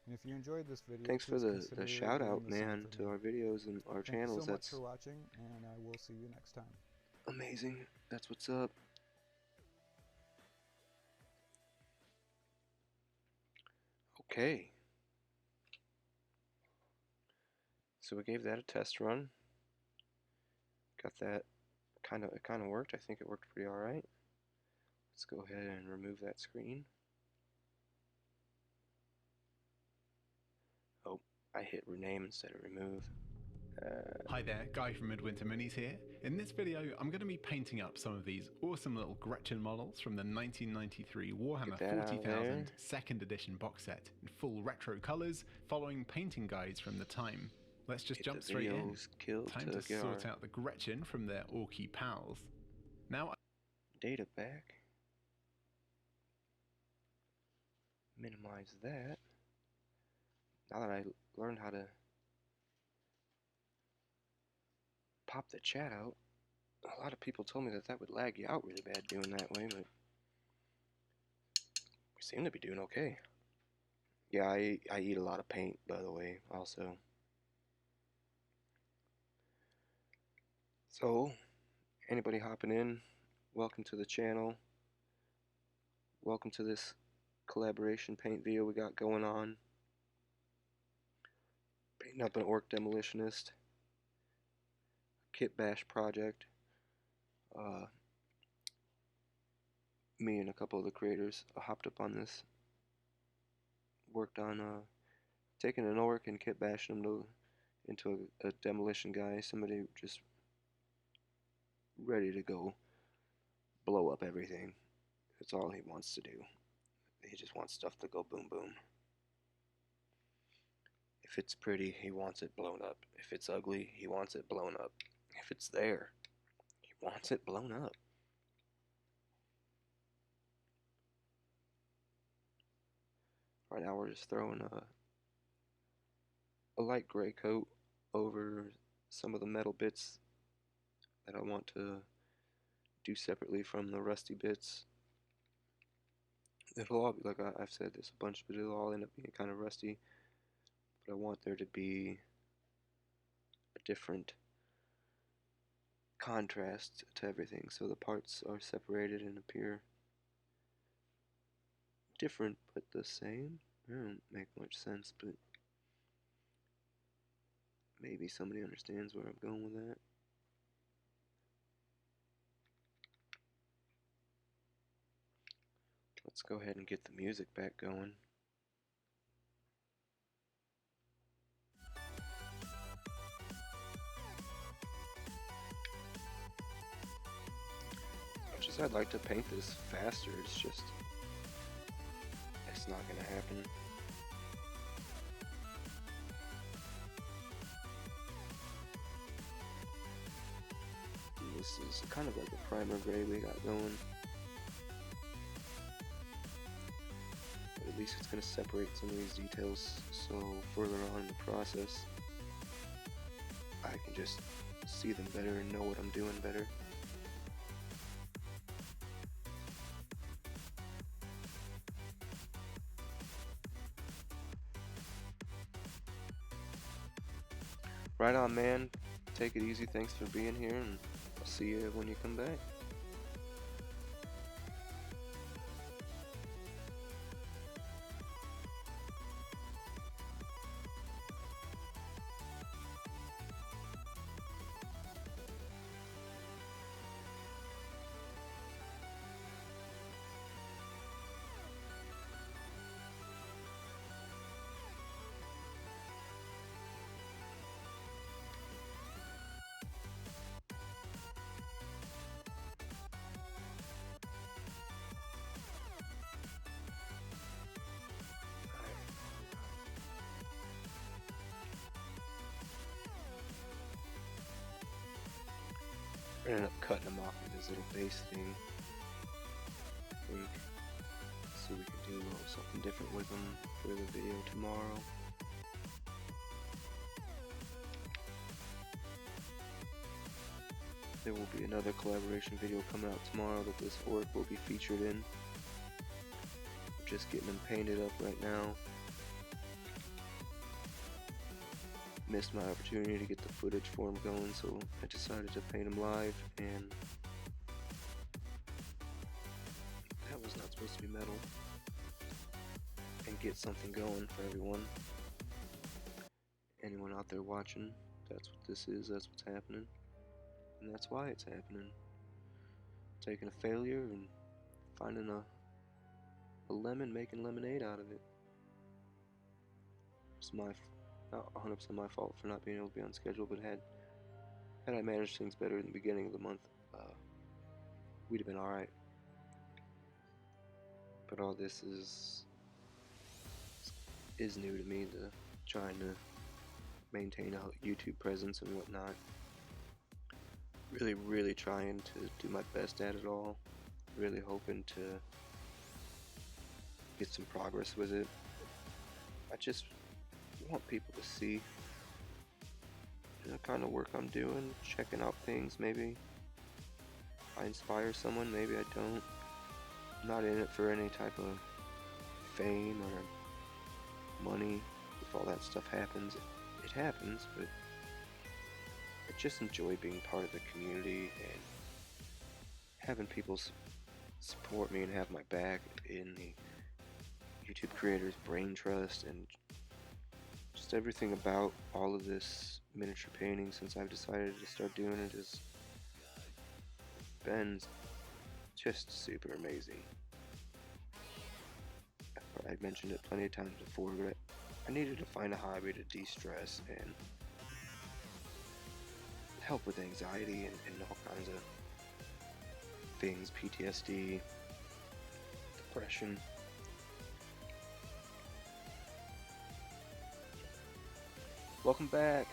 And if you enjoyed this video, thanks for the shout out, man, to our videos and our channels. Thank you so much for watching, and I will see you next time. Amazing. That's what's up. Okay. So we gave that a test run. Got that it kind of worked. I think it worked pretty alright. Let's go ahead and remove that screen. Oh, I hit rename instead of remove. Hi there, Guy from Midwinter Minis here. In this video, I'm going to be painting up some of these awesome little Gretchen models from the 1993 Warhammer 40,000 2nd edition box set in full retro colours, following painting guides from the time. Let's just jump straight in. Time to sort out the Gretchen from their Orky pals. Now, data back. Minimize that. Now that I learned how to pop the chat out, a lot of people told me that would lag you out really bad doing that way, but we seem to be doing okay. Yeah, I eat a lot of paint, by the way, also. So, anybody hopping in, welcome to the channel. Welcome to this collaboration paint video we got going on. Painting up an ORK Demolitionist KitBash project. Me and a couple of the creators hopped up on this. Worked on taking an ORK and KitBashing them into a demolition guy. Somebody just ready to go blow up everything. That's all he wants to do. He just wants stuff to go boom boom. If it's pretty, he wants it blown up. If it's ugly, he wants it blown up. If it's there, he wants it blown up. Right now we're just throwing a light gray coat over some of the metal bits that I want to do separately from the rusty bits. It'll all be, like I've said this a bunch, but it'll all end up being kind of rusty. But I want there to be a different contrast to everything, so the parts are separated and appear different but the same. It don't make much sense, but maybe somebody understands where I'm going with that. Let's go ahead and get the music back going. Much as I'd like to paint this faster, it's not gonna happen. And this is kind of like a primer gray we got going. But at least it's gonna separate some of these details, so further on in the process I can just see them better and know what I'm doing better. Right on, man. Take it easy. Thanks for being here, and I'll see you when you come back. I ended up cutting them off of this little base thing, I think, so we could do something different with them for the video tomorrow. There will be another collaboration video coming out tomorrow that this orc will be featured in. I'm just getting them painted up right now. Missed my opportunity to get the footage for them going, so I decided to paint them live, and that was not supposed to be metal, and get something going for everyone. Anyone out there watching, that's what this is, that's what's happening, and that's why it's happening. Taking a failure and finding a lemon, making lemonade out of it. It's not 100% my fault for not being able to be on schedule, but had I managed things better in the beginning of the month, we'd have been alright. But all this is new to me, trying to maintain a YouTube presence and whatnot. Really trying to do my best at it all. Really hoping to get some progress with it. I just want people to see the kind of work I'm doing, checking out things. Maybe I inspire someone, maybe I don't. I'm not in it for any type of fame or money. If all that stuff happens, it happens, but I just enjoy being part of the community and having people support me and have my back in the YouTube creators' brain trust and just everything about all of this miniature painting since I've decided to start doing it has been just super amazing. I've mentioned it plenty of times before, but I needed to find a hobby to de-stress and help with anxiety and all kinds of things, PTSD, depression. Welcome back.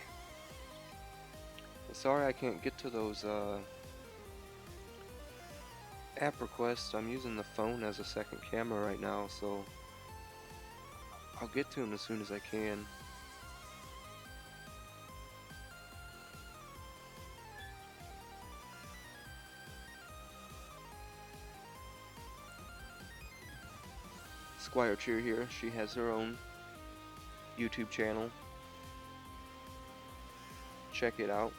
Sorry I can't get to those app requests. I'm using the phone as a second camera right now, so I'll get to them as soon as I can. Squire Cheer here, she has her own YouTube channel. Check it out.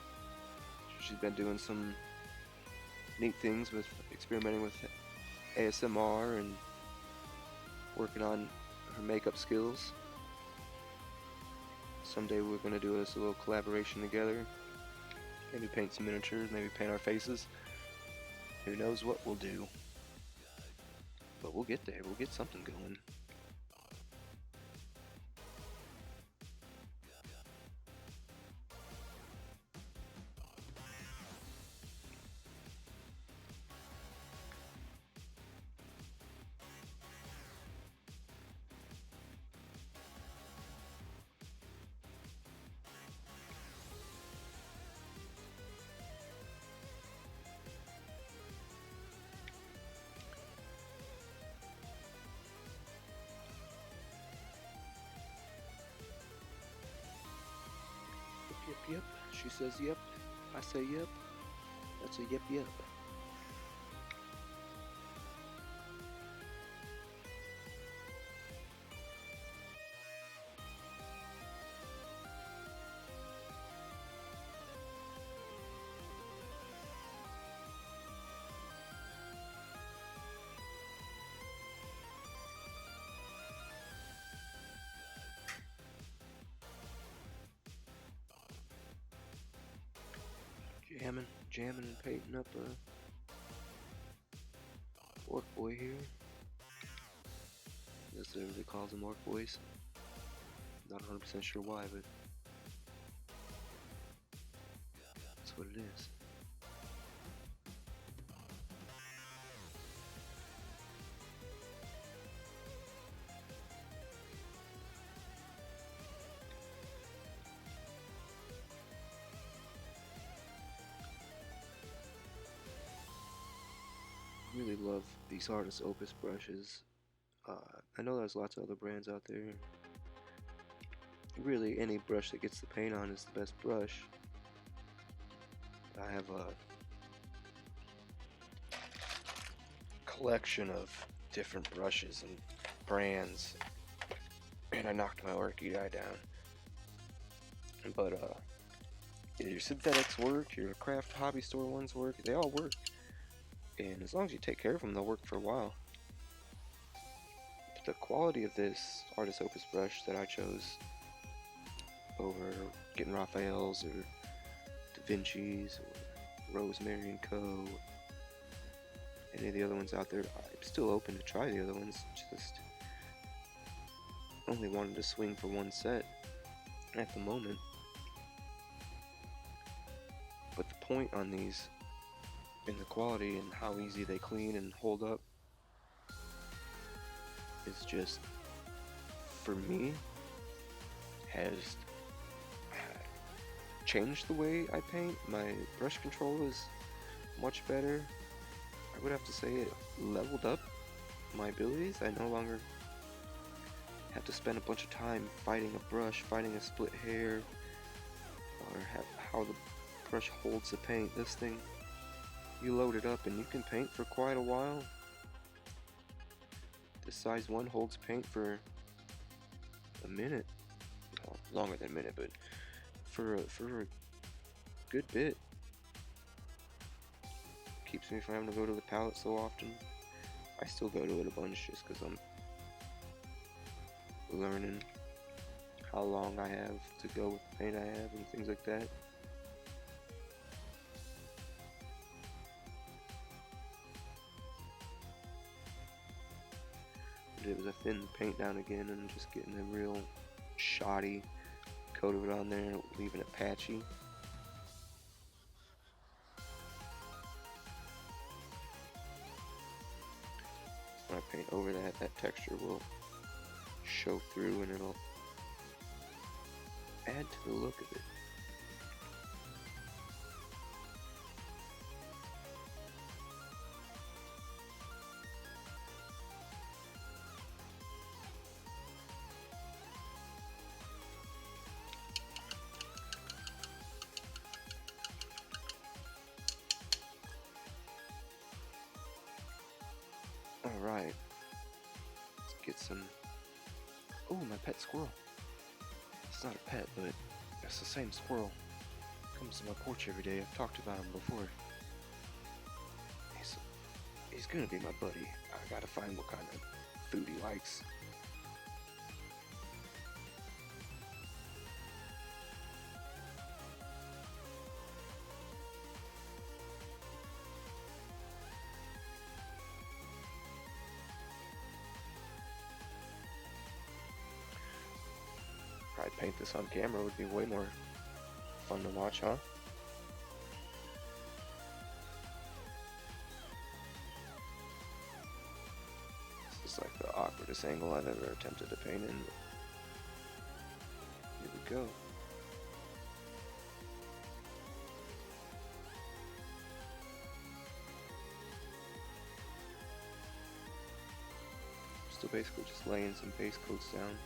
She's been doing some neat things with experimenting with ASMR and working on her makeup skills. Someday we're going to do this a little collaboration together. Maybe paint some miniatures, maybe paint our faces. Who knows what we'll do. But we'll get there, we'll get something going. Yep, she says yep, I say yep, that's a yep yep. Jamming and painting up a orc boy here. That's what everybody calls them, orc boys. Not 100% sure why, but that's what it is. Really love these Artist Opus brushes. I know there's lots of other brands out there. Really, any brush that gets the paint on is the best brush. I have a collection of different brushes and brands, and I knocked my ORK down. But your synthetics work, your craft hobby store ones work, they all work. And as long as you take care of them, they'll work for a while. But the quality of this Artist Opus brush that I chose over getting Raphael's or Da Vinci's or Rosemary and Co. Any of the other ones out there, I'm still open to try the other ones. Just only wanted to swing for one set at the moment. But the point on these, in the quality and how easy they clean and hold up, is just, for me, has changed the way I paint. My brush control is much better. I would have to say it leveled up my abilities. I no longer have to spend a bunch of time fighting a brush, fighting a split hair, or how the brush holds the paint. This thing, you load it up and you can paint for quite a while. The size 1 holds paint for a minute. Well, longer than a minute, but for a good bit. Keeps excuse me for having to go to the palette so often. I still go to it a bunch just because I'm learning how long I have to go with the paint I have and things like that. It was a thin paint down again and just getting a real shoddy coat of it on there, leaving it patchy. When I paint over that, that texture will show through and it'll add to the look of it. Alright, let's get some. Oh, my pet squirrel. It's not a pet, but it's the same squirrel. Comes to my porch every day. I've talked about him before. He's gonna be my buddy. I gotta find what kind of food he likes. Probably paint this on camera would be way more fun to watch, huh? This is like the awkwardest angle I've ever attempted to paint in. Here we go. Still basically just laying some base coats down.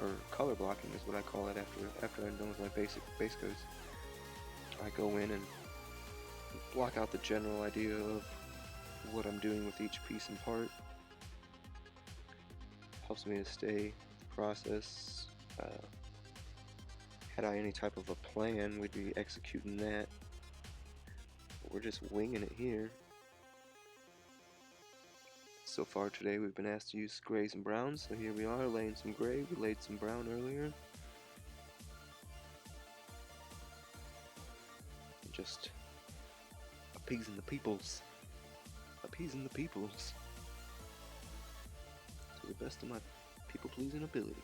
Or color blocking is what I call it after I'm done with my basic base coats. I go in and block out the general idea of what I'm doing with each piece and part. Helps me to stay process. Had I any type of a plan, we'd be executing that. But we're just winging it here. So far today we've been asked to use grays and browns, so here we are laying some gray. We laid some brown earlier. Just appeasing the peoples. Appeasing the peoples. To the best of my people-pleasing abilities.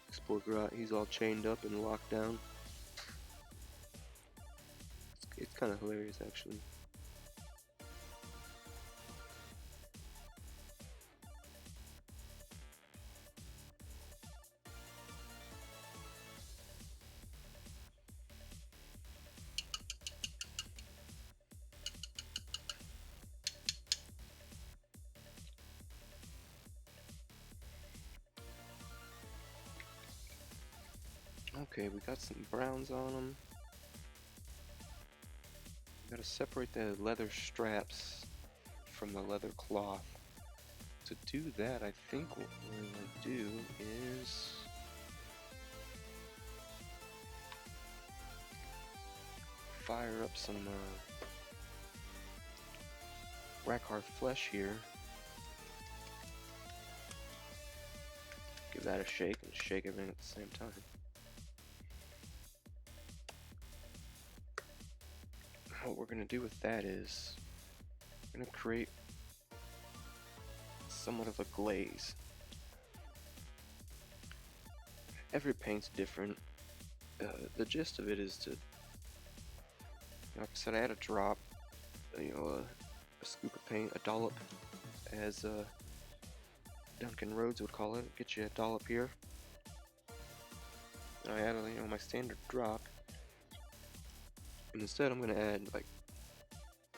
This poor Grot, he's all chained up and locked down. It's kind of hilarious, actually. Okay, we got some browns on them. Gotta separate the leather straps from the leather cloth. To do that, I think what we're gonna do is fire up some Rackar flesh here. Give that a shake and shake everything at the same time. What we're going to do with that is we're going to create somewhat of a glaze. Every paint's different. The gist of it is to, like I said, I had a drop, a scoop of paint, a dollop, as Duncan Rhodes would call it. Get you a dollop here. And I added, my standard drop. And instead I'm going to add like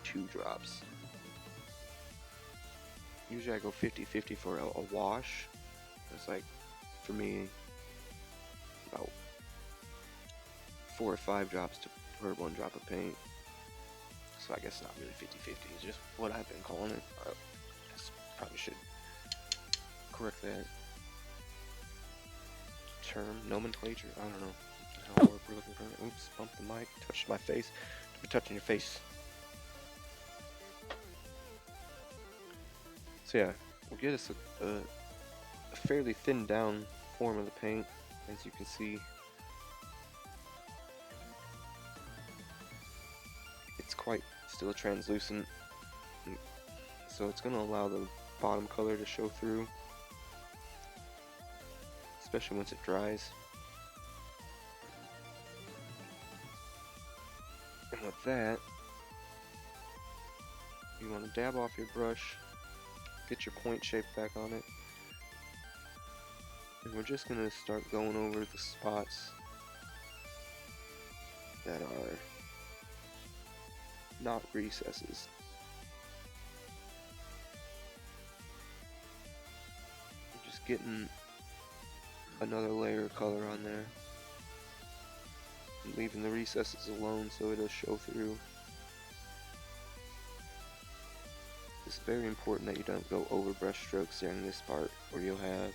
2 drops. Usually I go 50-50 for a wash. It's like, for me, about 4 or 5 drops per 1 drop of paint. So I guess not really 50-50, it's just what I've been calling it. I probably should correct that. term, nomenclature, I don't know. How we're looking for. Oops, bumped the mic, touched my face. Don't be touching your face. So yeah, we'll get us a fairly thinned down form of the paint, as you can see. It's quite still translucent, so it's going to allow the bottom color to show through, especially once it dries. And with that, you want to dab off your brush, get your point shape back on it, and we're just going to start going over the spots that are not recesses. We're just getting another layer of color on there, and leaving the recesses alone so it'll show through. It's very important that you don't go over brush strokes during this part, or you'll have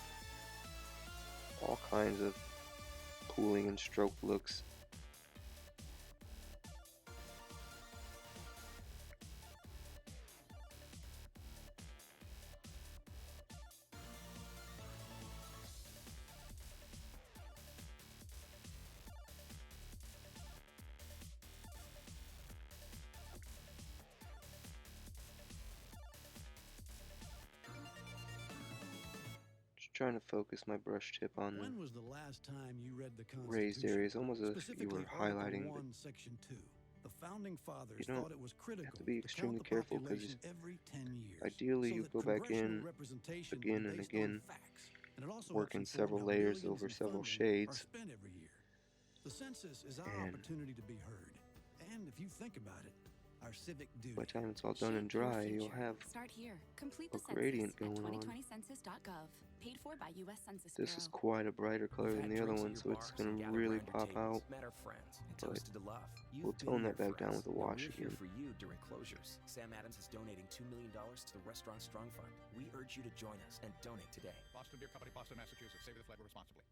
all kinds of pooling and stroke looks. Trying to focus my brush tip on When was the last time you read the raised Constitution? areas, almost as if you were Specifically, Article highlighting, 1, Section 2. The founding fathers you don't thought it was critical have to be to extremely count the careful, because population every 10 years. ideally so you that go back congressional in representation again be and based again, on facts, and it also work helps in inform several how layers billions over in several funding shades. are spent every year. The census is our And opportunity to be heard. And if you think about it, our civic duty. by the time it's all done and dry, you'll have Start here. Complete a the census gradient at going on. 2020census.gov. Paid for by U.S. Census This Bureau. is quite a brighter color You've than had the other drinks at one, your so it's bars going and to gathered really around your pop tables, out. met our friends and But toasted to love. we'll You've tone been that there back for down us, with a and wash we're here again. for you during closures. Sam Adams is donating $2 million to the Restaurant Strong Fund. We urge you to join us and donate today. Boston Beer Company, Boston, Massachusetts. Savor the flavor responsibly.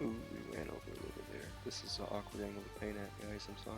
Ooh, we ran over a little bit there. This is an awkward angle to paint at, guys. I'm sorry.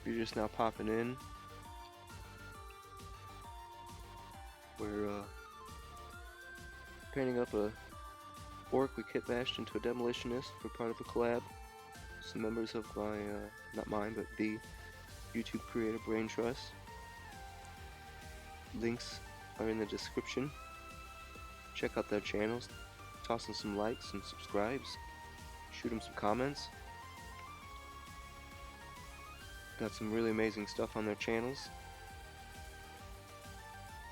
You're just now popping in. We're painting up a orc we KitBashed into a demolitionist for part of a collab. Some members of my, not mine, but the YouTube creator Brain Trust. Links are in the description. Check out their channels. Toss them some likes and subscribes. Shoot them some comments. Got some really amazing stuff on their channels,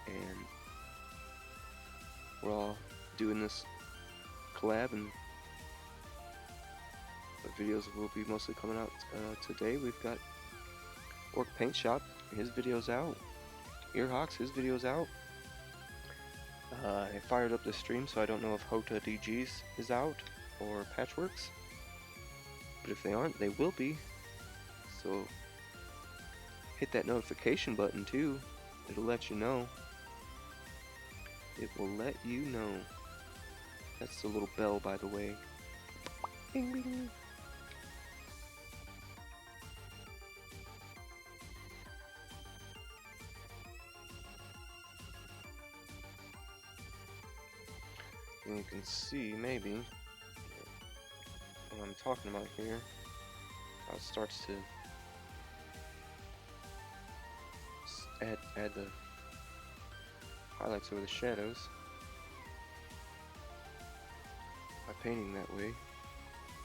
and we're all doing this collab, and the videos will be mostly coming out today. We've got Orc Paint Shop, his video's out. Earhawks, his video's out. I fired up the stream, so I don't know if JotaDG's is out or Patchworks, but if they aren't, they will be. So hit that notification button too, it'll let you know. it will let you know. That's the little bell, by the way. Bing, bing. And you can see, maybe, what I'm talking about here, how it starts to add the highlights over the shadows by painting that way.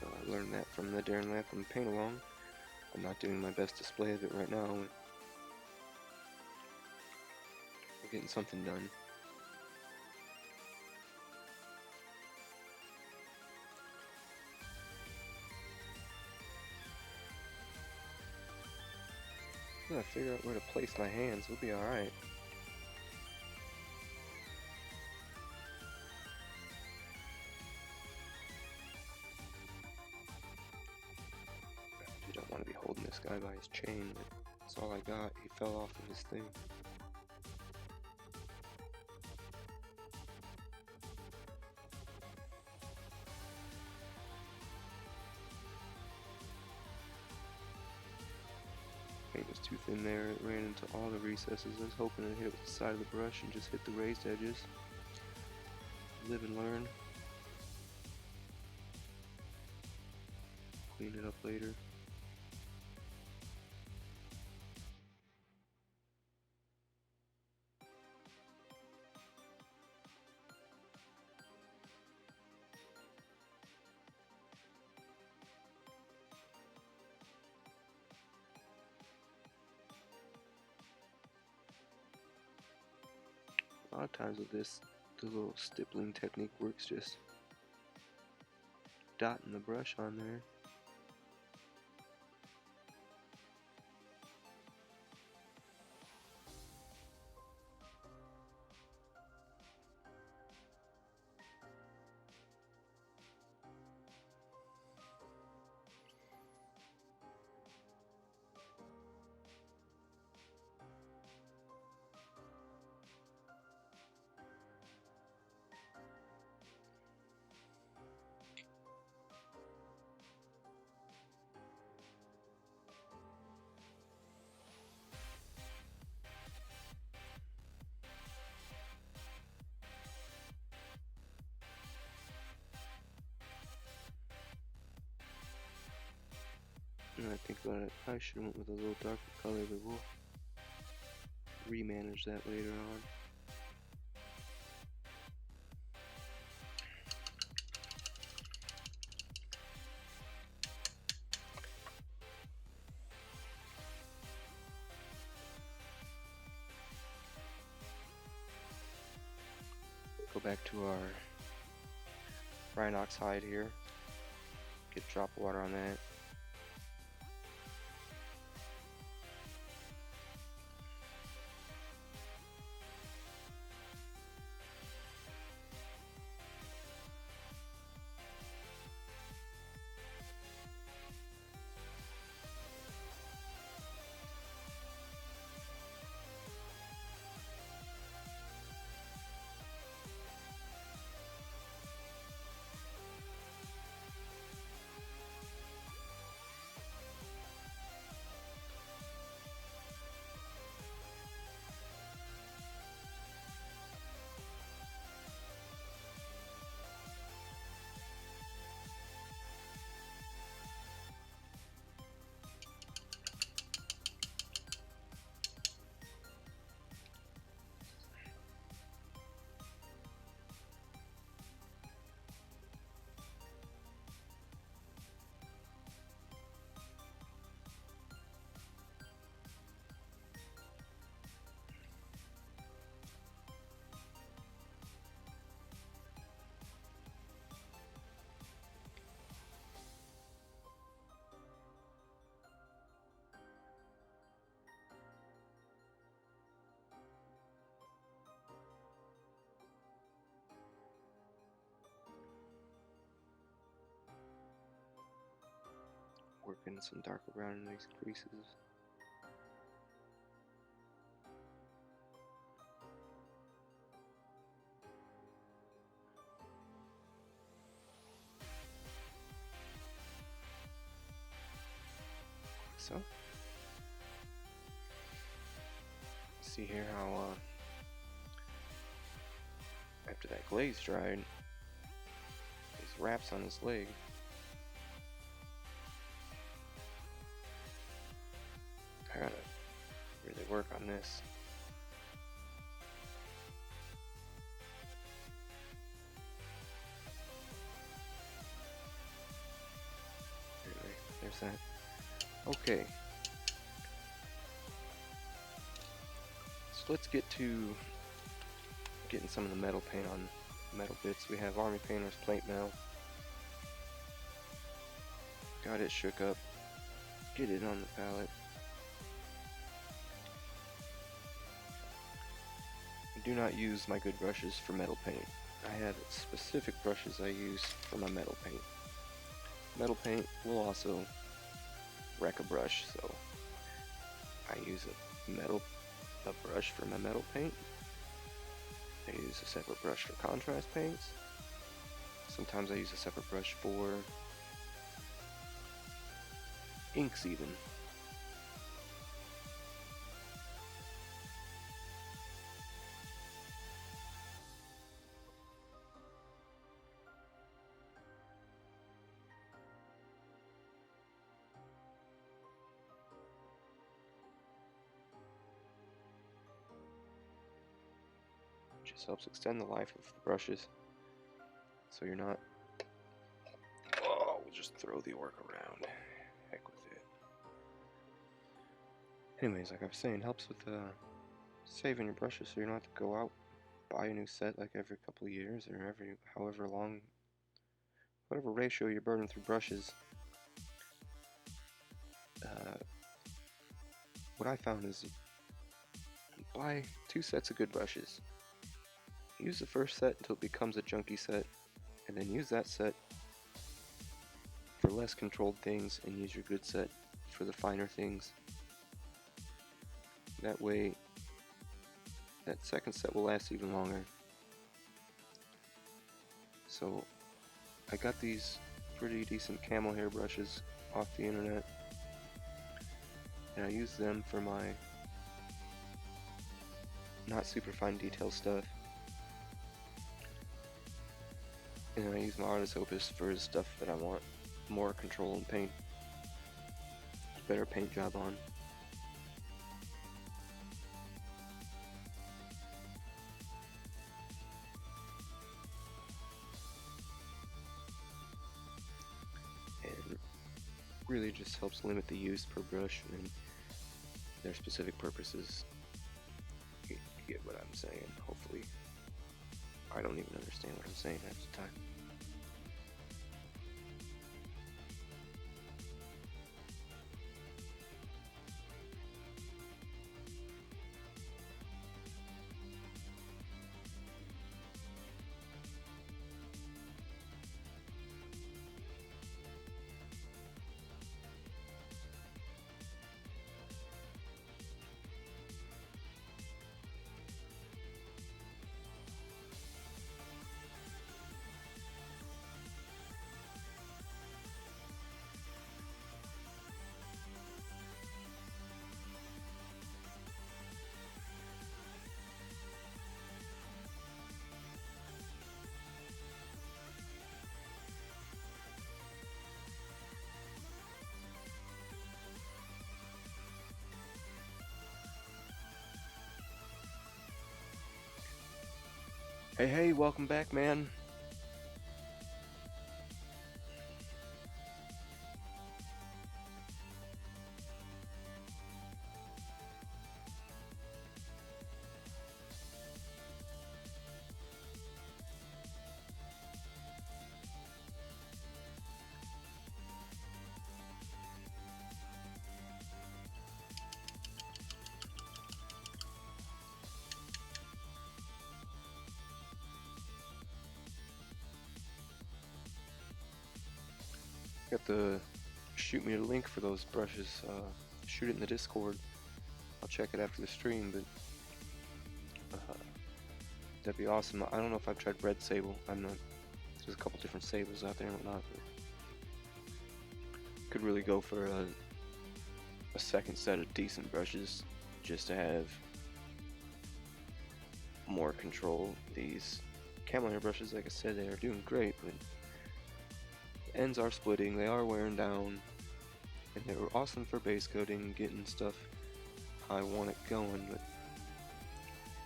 I learned that from the Darren Latham paint along. I'm not doing my best display of it right now. We're getting something done. I gotta figure out where to place my hands. We'll be alright. I don't want to be holding this guy by his chain, but that's all I got. He fell off of his thing. Paint was too thin there. It ran into all the recesses. I was hoping to hit it with the side of the brush and just hit the raised edges. Live and learn. Clean it up later. A lot of times with this, the little stippling technique works, just dotting the brush on there. And I think about it, I should have went with a little darker color, but we'll remanage that later on. Go back to our Rhinox hide here. Get a drop of water on that. Working some darker brown in these creases. so. See here how after that glaze dried, these wraps on his leg. I gotta really work on this. Anyway, there's that. Okay. So let's get to getting some of the metal paint on metal bits. We have Army Painter's plate mail. Got it shook up. Get it on the palette. I do not use my good brushes for metal paint. I have specific brushes I use for my metal paint. Metal paint will also wreck a brush, so I use a brush for my metal paint. I use a separate brush for contrast paints. Sometimes I use a separate brush for inks even. Just helps extend the life of the brushes, so you're not, oh, we'll just throw the orc around, heck with it. Anyways, like I was saying, helps with saving your brushes, so you don't have to go out, buy a new set like every couple of years, or every however long, whatever ratio you're burning through brushes. What I found is, buy 2 sets of good brushes. Use the first set until it becomes a junky set, and then use that set for less controlled things, and use your good set for the finer things. That way, that second set will last even longer. So, I got these pretty decent camel hair brushes off the internet, and I use them for my not super fine detail stuff. And I use my Artist Opus for the stuff that I want more control and paint, better paint job on. And really just helps limit the use per brush and their specific purposes. You get what I'm saying, hopefully. I don't even understand what I'm saying half the time. Hey, welcome back, man. Got the shoot me a link for those brushes. Shoot it in the Discord. I'll check it after the stream, but that'd be awesome. I don't know if I've tried Red Sable. I'm not. There's a couple different sables out there and whatnot, but could really go for a second set of decent brushes just to have more control. These camel hair brushes, like I said, they are doing great, but the ends are splitting, they are wearing down, and they were awesome for base coating, getting stuff how I want it going, but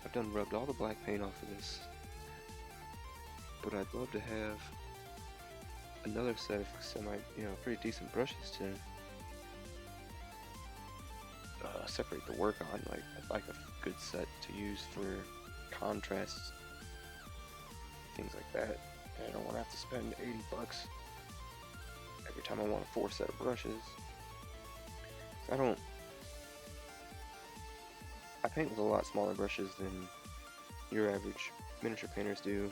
I've done rubbed all the black paint off of this. But I'd love to have another set of pretty decent brushes to separate the work on. Like, I'd like a good set to use for contrasts, things like that. And I don't want to have to spend $80 every time I want a 4 set of brushes. I paint with a lot smaller brushes than your average miniature painters do.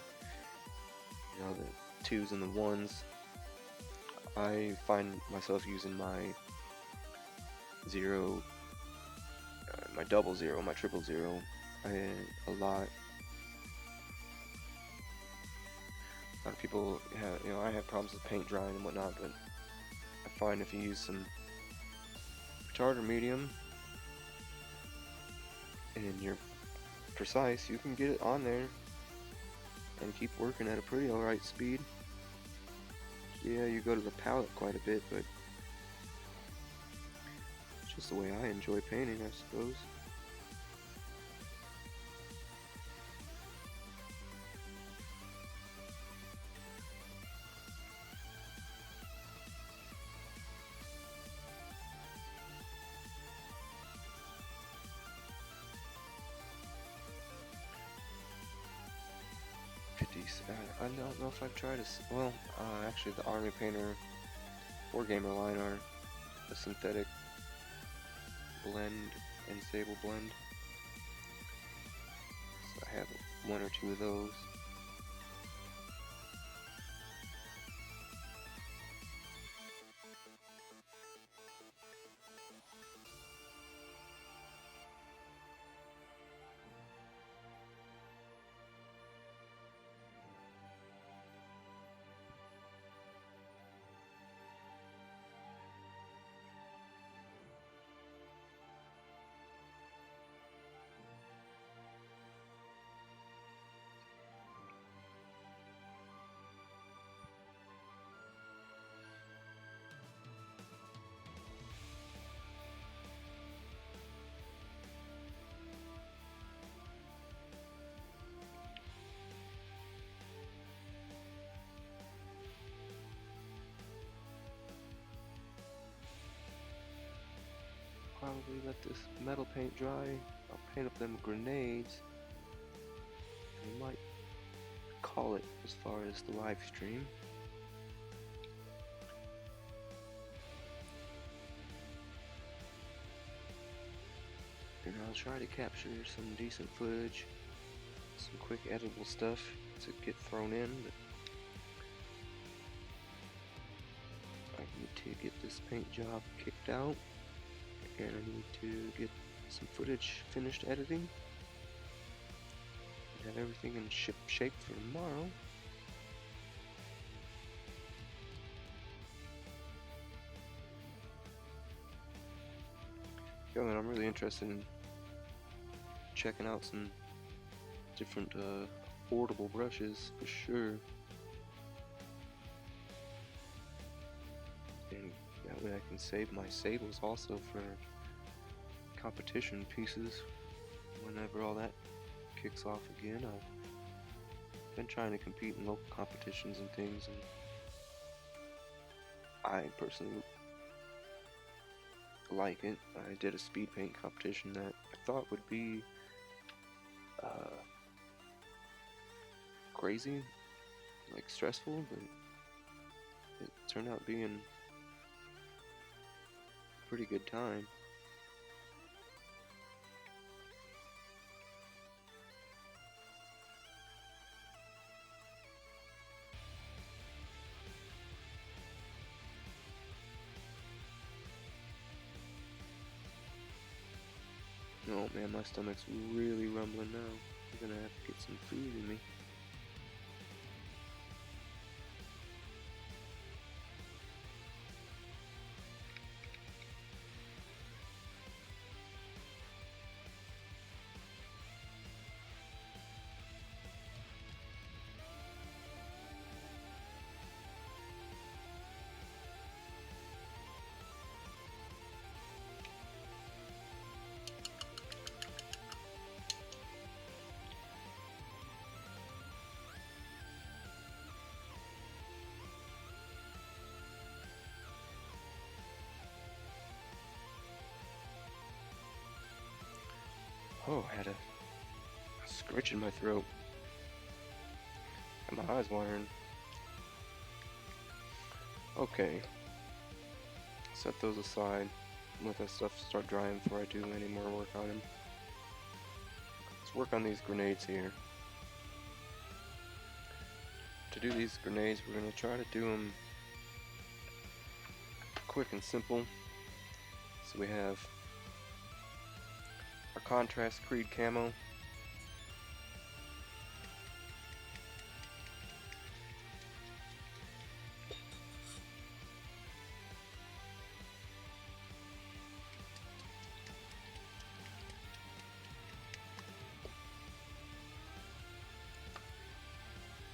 You know, the 2s and the 1s. I find myself using my 0, my 00, my 000 a lot. A lot of people have, I have problems with paint drying and whatnot, but I find if you use some retardar medium and you're precise, you can get it on there and keep working at a pretty alright speed. Yeah, you go to the palette quite a bit, but it's just the way I enjoy painting, I suppose. I don't know if I've tried this. Well, actually, the Army Painter Wargamer line are a synthetic blend and sable blend. So I have 1 or 2 of those. Probably let this metal paint dry. I'll paint up them grenades. I might call it as far as the live stream. And I'll try to capture some decent footage, some quick editable stuff to get thrown in, but I need to get this paint job kicked out. And I need to get some footage finished editing and have everything in shape for tomorrow. And I'm really interested in checking out some different affordable brushes for sure. And that way I can save my sables also for competition pieces whenever all that kicks off again. I've been trying to compete in local competitions and things, and I personally like it. I did a speed paint competition that I thought would be crazy, like stressful, but it turned out being a pretty good time. Oh man, my stomach's really rumbling now. I'm gonna have to get some food in me. Oh, I had a scritch in my throat. And my eyes watering. Okay. Set those aside. Let that stuff start drying before I do any more work on him. Let's work on these grenades here. To do these grenades, we're going to try to do them quick and simple. So we have our contrast creed camo.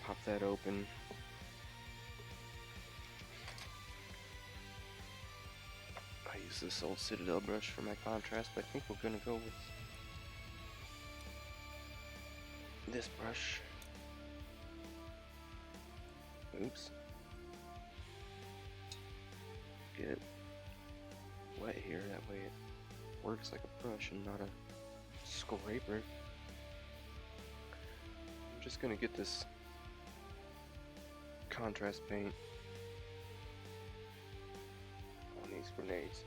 Pop that open. I use this old Citadel brush for my contrast, but I think we're gonna go with this brush. Oops. Get it wet here, that way it works like a brush and not a scraper. I'm just gonna get this contrast paint on these grenades.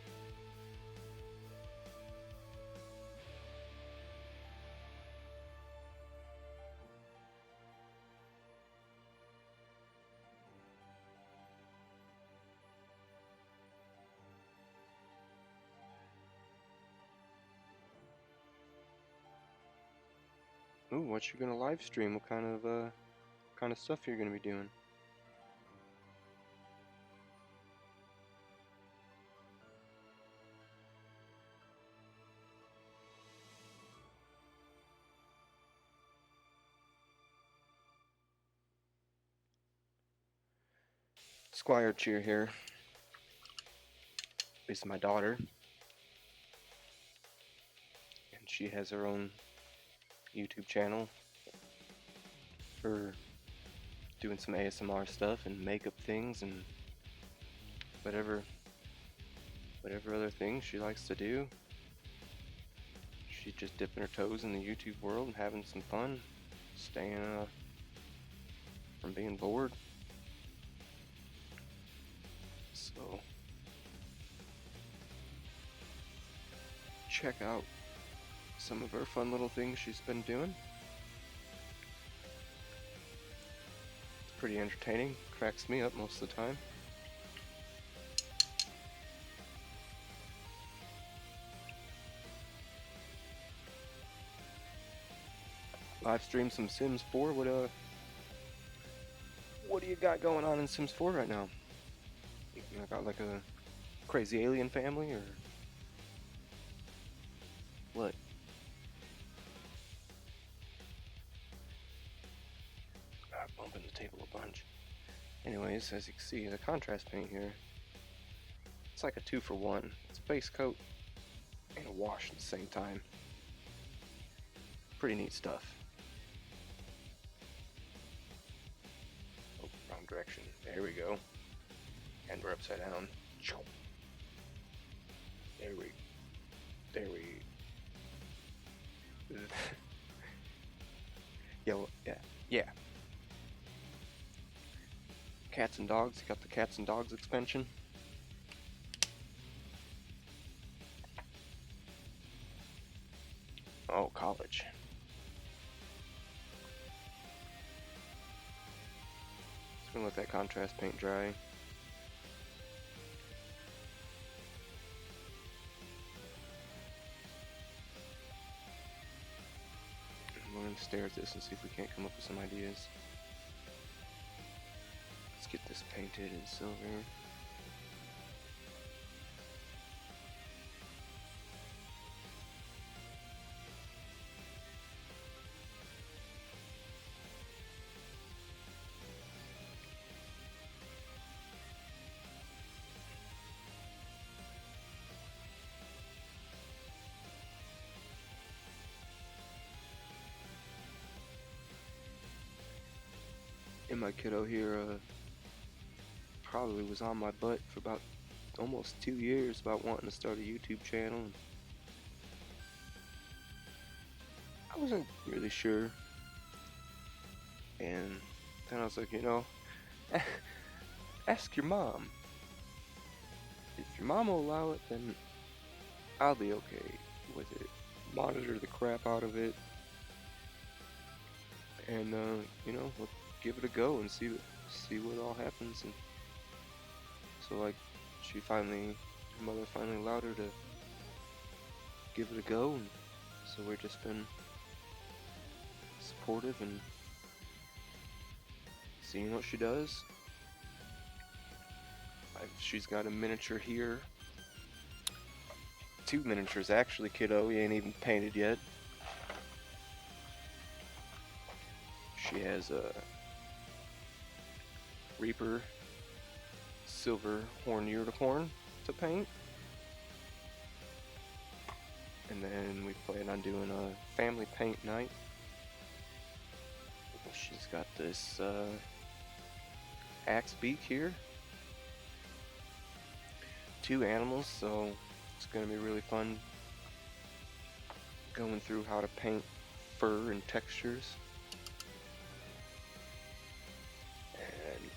Ooh, what you gonna live stream? What kind of stuff you're gonna be doing? Squire Cheer here. This is my daughter, and she has her own YouTube channel for doing some ASMR stuff and makeup things and whatever other things she likes to do. She's just dipping her toes in the YouTube world and having some fun, staying from being bored. So check out some of her fun little things she's been doing. It's pretty entertaining, cracks me up most of the time. Live stream some Sims 4. What do you got going on in Sims 4 right now? You got like a crazy alien family or what? I'm bumping the table a bunch. Anyways, as you can see, the contrast paint here, it's like a 2-for-1. It's a base coat and a wash at the same time. Pretty neat stuff. Oh, wrong direction. There we go. And we're upside down. There we. Yeah. Cats and dogs. You got the cats and dogs expansion. Oh, college. Just gonna let that contrast paint dry. We're gonna stare at this and see if we can't come up with some ideas. Let's get this painted in silver. And my kiddo here probably was on my butt for about almost 2 years about wanting to start a YouTube channel. I wasn't really sure. And then I was like, you know, ask your mom. If your mom will allow it, then I'll be okay with it. Monitor the crap out of it. And, you know, we'll give it a go and see what all happens. And so, like, her mother finally allowed her to give it a go. And so we've just been supportive and seeing what she does. She's got a miniature here. 2 miniatures actually, kiddo. He ain't even painted yet. She has a Reaper silver horn unicorn to paint. And then we plan on doing a family paint night. She's got this axe beak here. 2 animals, so it's going to be really fun going through how to paint fur and textures. And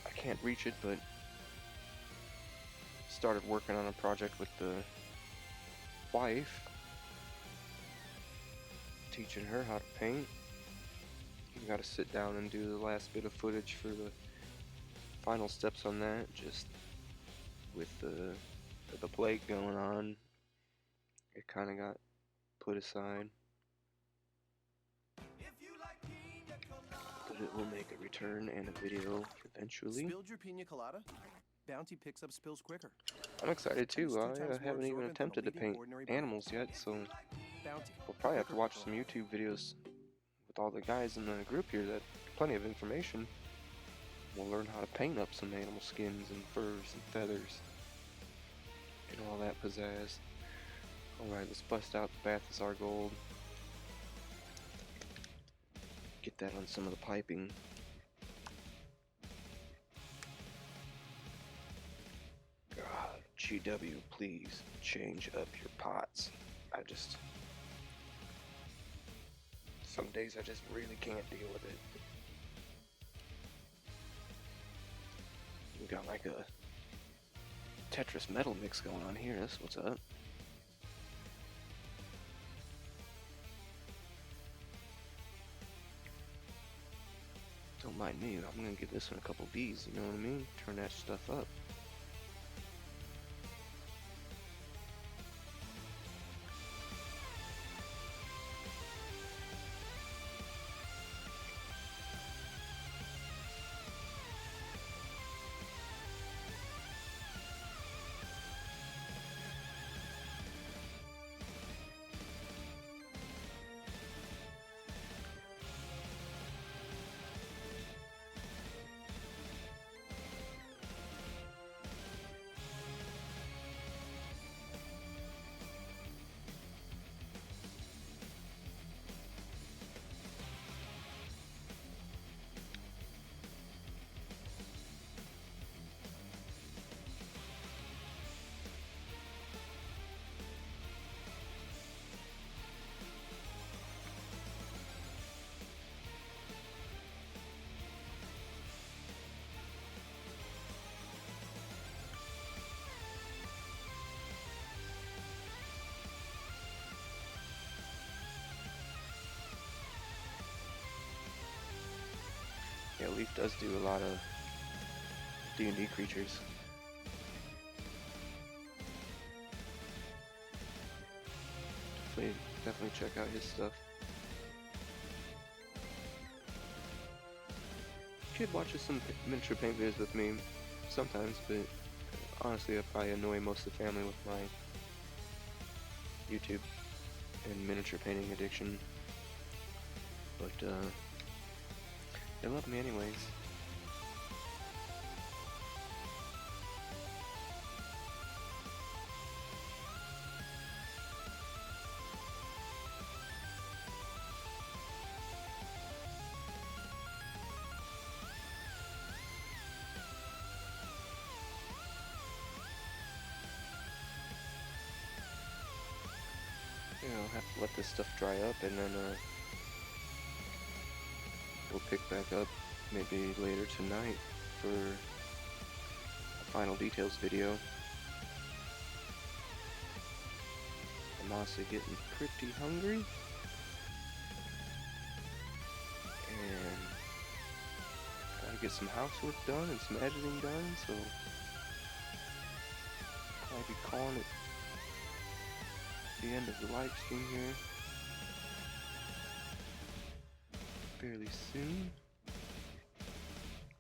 I can't reach it, but started working on a project with the wife, teaching her how to paint. We got to sit down and do the last bit of footage for the final steps on that. Just with the plague going on, it kind of got put aside. But it will make a return and a video eventually. Spilled your pina colada? Bounty picks up spills quicker. I'm excited too. I haven't even attempted to paint animals yet, so we'll probably have to watch some YouTube videos with all the guys in the group here. That plenty of information. We'll learn how to paint up some animal skins and furs and feathers and all that pizzazz. Alright, let's bust out the Balthasar gold. Get that on some of the piping. GW, please change up your pots. Some days I just really can't deal with it. We got like a Tetris metal mix going on here. That's what's up. Don't mind me, I'm gonna give this one a couple B's, you know what I mean? Turn that stuff up. Yeah, Leaf does do a lot of D&D creatures. Definitely check out his stuff. Kid watches some miniature paint videos with me sometimes, but honestly I probably annoy most of the family with my YouTube and miniature painting addiction. But they love me anyways. have to let this stuff dry up, and then we'll pick back up maybe later tonight for a final details video. I'm honestly getting pretty hungry, and gotta get some housework done and some editing done, so I'll be calling it the end of the live stream here fairly soon.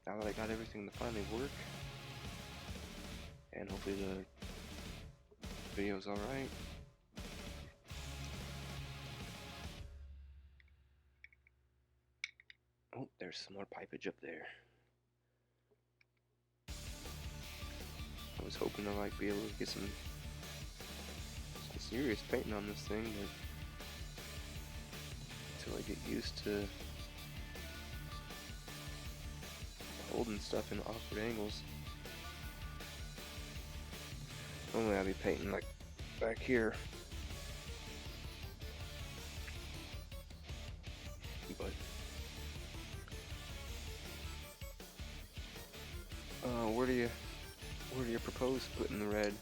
Now that I got everything to finally work, and hopefully the video's alright. Oh, there's some more pipage up there. I was hoping to like be able to get some serious painting on this thing, but until I get used to holding stuff in awkward angles. Normally I'll be painting like back here, but where do you propose putting the red?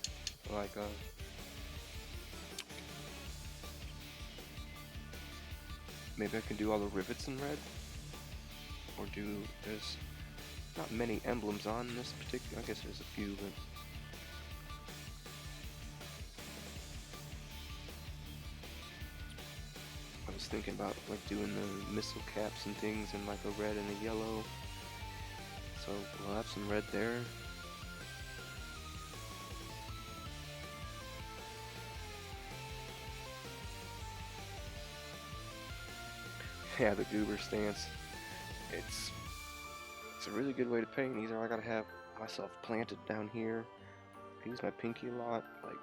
Like maybe I can do all the rivets in red, or there's not many emblems on this particular, I guess there's a few, but I was thinking about like doing the missile caps and things in like a red and a yellow, so we'll have some red there. Yeah, the goober stance. It's a really good way to paint. Either I gotta have myself planted down here. I use my pinky a lot. Like,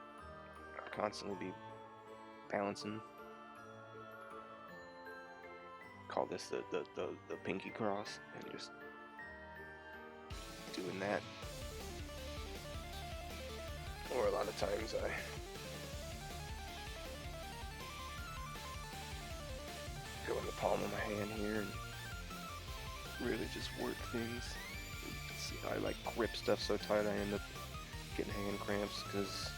I'll constantly be balancing. Call this the pinky cross, and just doing that. Or a lot of times I go in the palm of my hand here and really just work things. See, I like grip stuff so tight I end up getting hand cramps because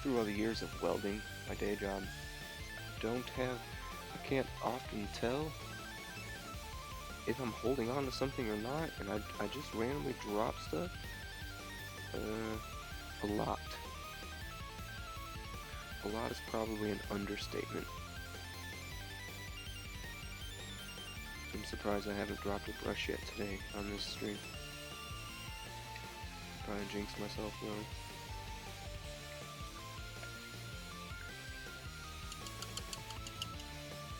through all the years of welding, my day job, I can't often tell if I'm holding on to something or not, and I just randomly drop stuff. A lot. A lot is probably an understatement. I'm surprised I haven't dropped a brush yet today on this stream. Probably jinxed myself though.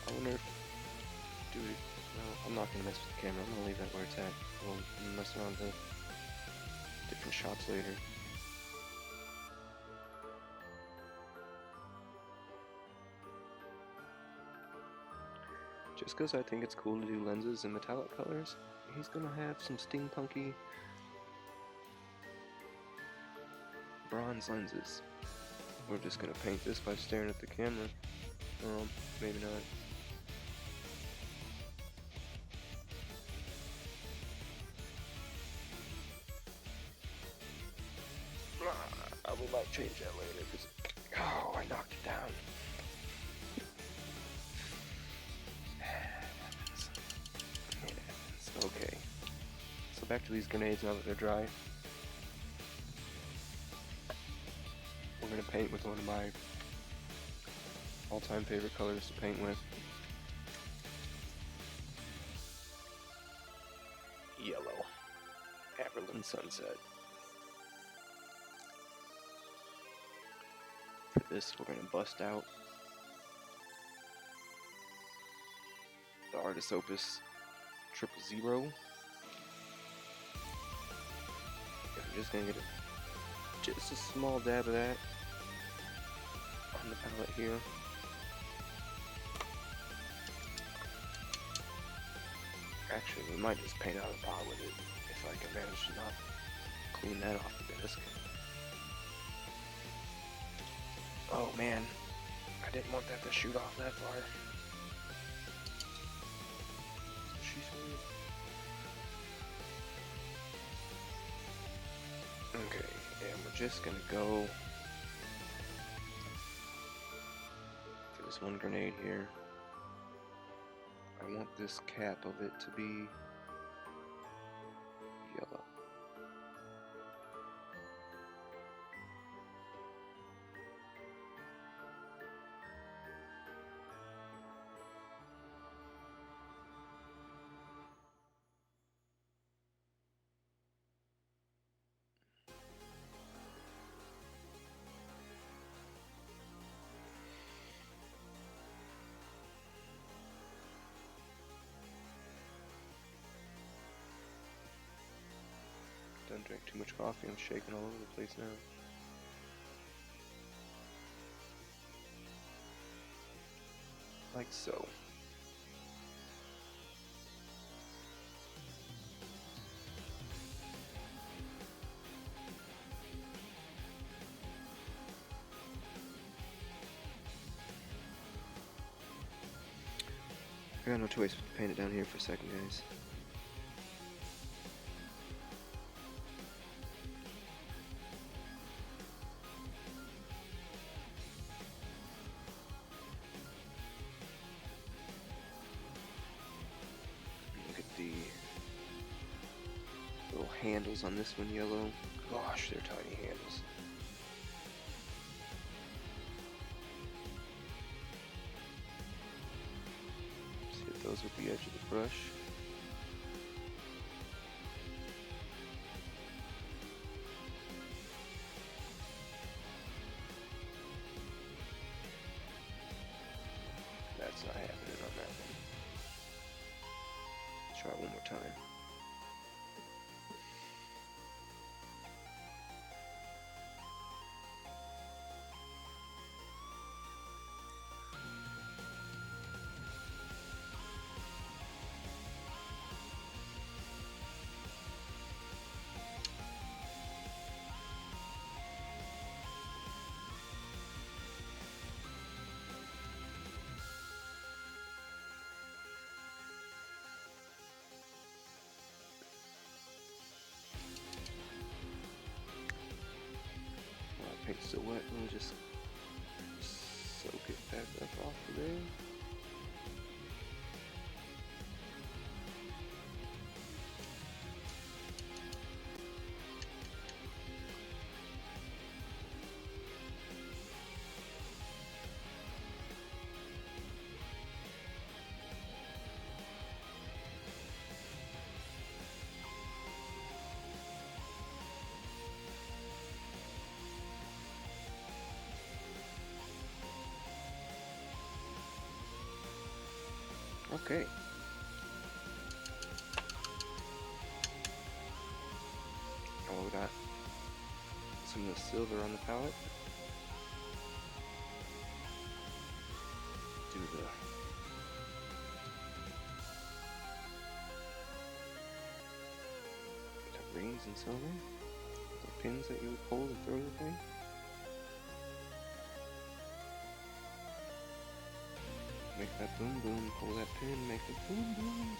I wonder if... Dude, no, I'm not gonna mess with the camera. I'm gonna leave that where it's at. We'll mess around with different shots later. Just because I think it's cool to do lenses in metallic colors, he's gonna have some steampunky bronze lenses. We're just gonna paint this by staring at the camera. Maybe not. We might change that later because I knocked it down. Okay, so back to these grenades now that they're dry. We're going to paint with one of my all-time favorite colors to paint with. Yellow. Aberlin Sunset. For this, we're going to bust out the Artis Opus 000. And I'm just gonna get just a small dab of that on the palette here. Actually, we might just paint out a pot with it if I can manage to not clean that off the disc. Oh man, I didn't want that to shoot off that far. She's weird. Okay, and we're just gonna go for this one grenade here. I want this cap of it to be yellow. Don't drink too much coffee, I'm shaking all over the place now. Like so. I got no choice but to paint it down here for a second, guys. Look at the little handles on this one yellow. Gosh, they're tiny handles. Just hit those with the edge of the brush. That's not happening on that one. Try it one more time. Paint's still wet, we'll just soak it back up off of there. Okay. Oh, we got some of the silver on the palette. Do the rings and silver. The pins that you would pull and throw the thing. Make that boom boom, pull that pin, make the boom booms.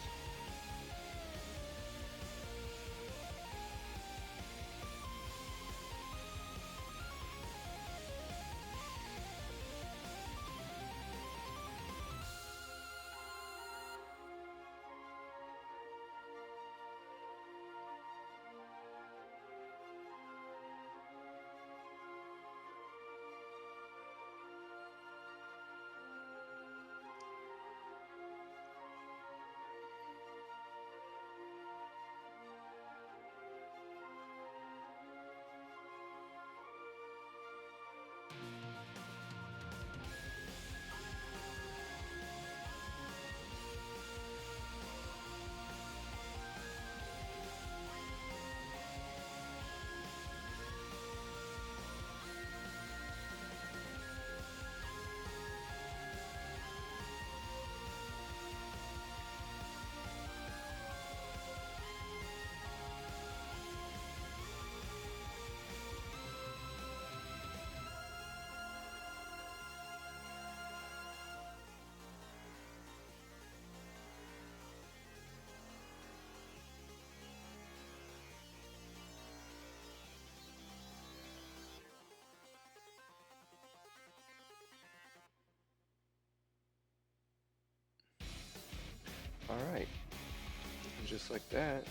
just like that,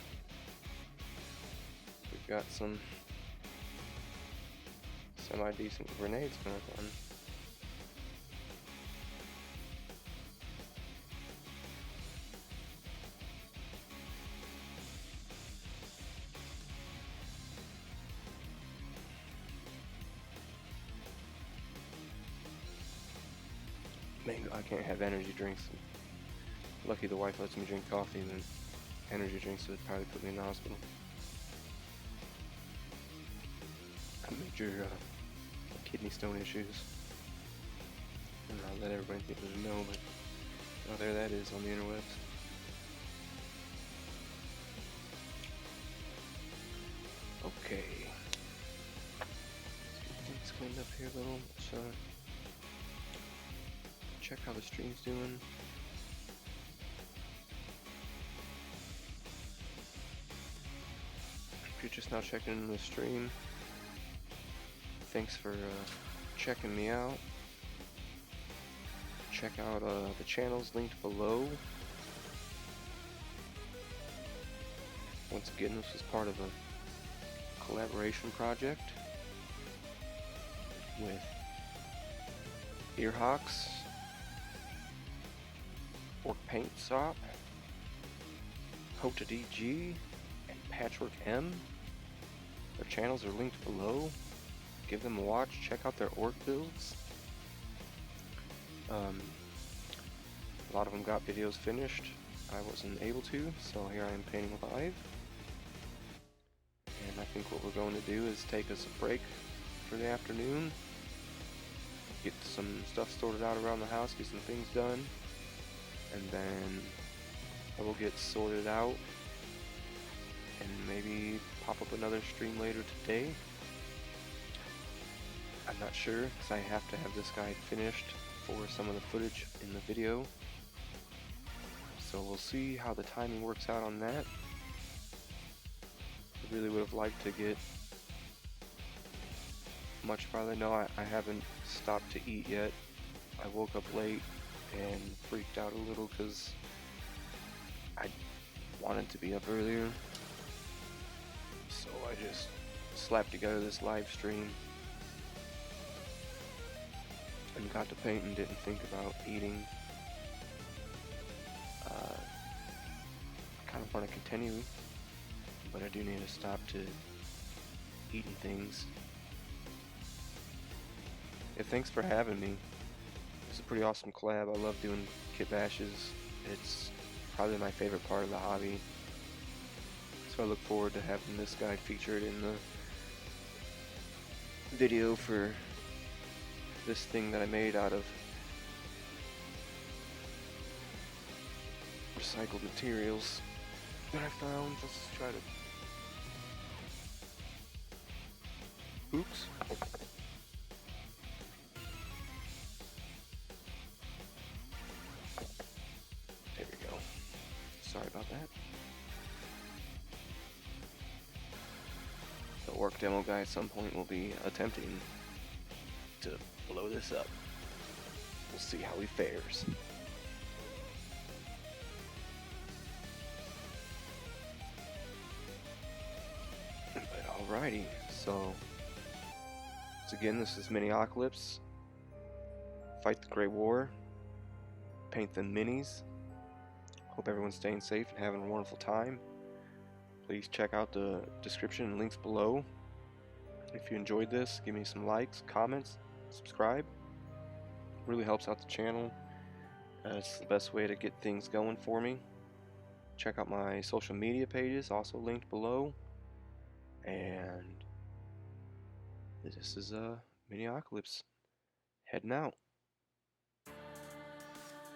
we've got some semi-decent grenades going on. Mango, I can't have energy drinks. Lucky the wife lets me drink coffee, and energy drinks would probably put me in the hospital. Major kidney stone issues. And I'll let everybody know, but oh, there that is on the interwebs. Okay. Let's get things cleaned up here a little. So, check how the stream's doing. If you're just now checking in the stream, thanks for checking me out. Check out the channels linked below. Once again, this is part of a collaboration project with Earhawks, ORK Paint Shop, JotaDG, and PatchworkEM. Their channels are linked below. Give them a watch. Check out their orc builds. A lot of them got videos finished. I wasn't able to, so here I am painting live. And I think what we're going to do is take us a break for the afternoon, get some stuff sorted out around the house, get some things done, and then I will get sorted out and maybe pop up another stream later today. I'm not sure, because I have to have this guy finished for some of the footage in the video. So we'll see how the timing works out on that. I really would have liked to get much farther. No, I haven't stopped to eat yet. I woke up late and freaked out a little because I wanted to be up earlier. So I just slapped together this live stream and got to paint and didn't think about eating. I kind of want to continue, but I do need to stop to eating things. Yeah, thanks for having me. It's a pretty awesome collab. I love doing KitBashes. It's probably my favorite part of the hobby. So I look forward to having this guy featured in the video for this thing that I made out of recycled materials that I found. Let's try to... Oops. There we go. Sorry about that. The ORK demo guy at some point will be attempting to blow this up. We'll see how he fares. But alrighty, so once again, this is Mini-Ocalypse. Fight the Great War. Paint the minis. Hope everyone's staying safe and having a wonderful time. Please check out the description and links below. If you enjoyed this, give me some likes, comments, subscribe. Really helps out the channel. It's the best way to get things going for me. Check out my social media pages, also linked below. And this is Mini-Ocalypse heading out.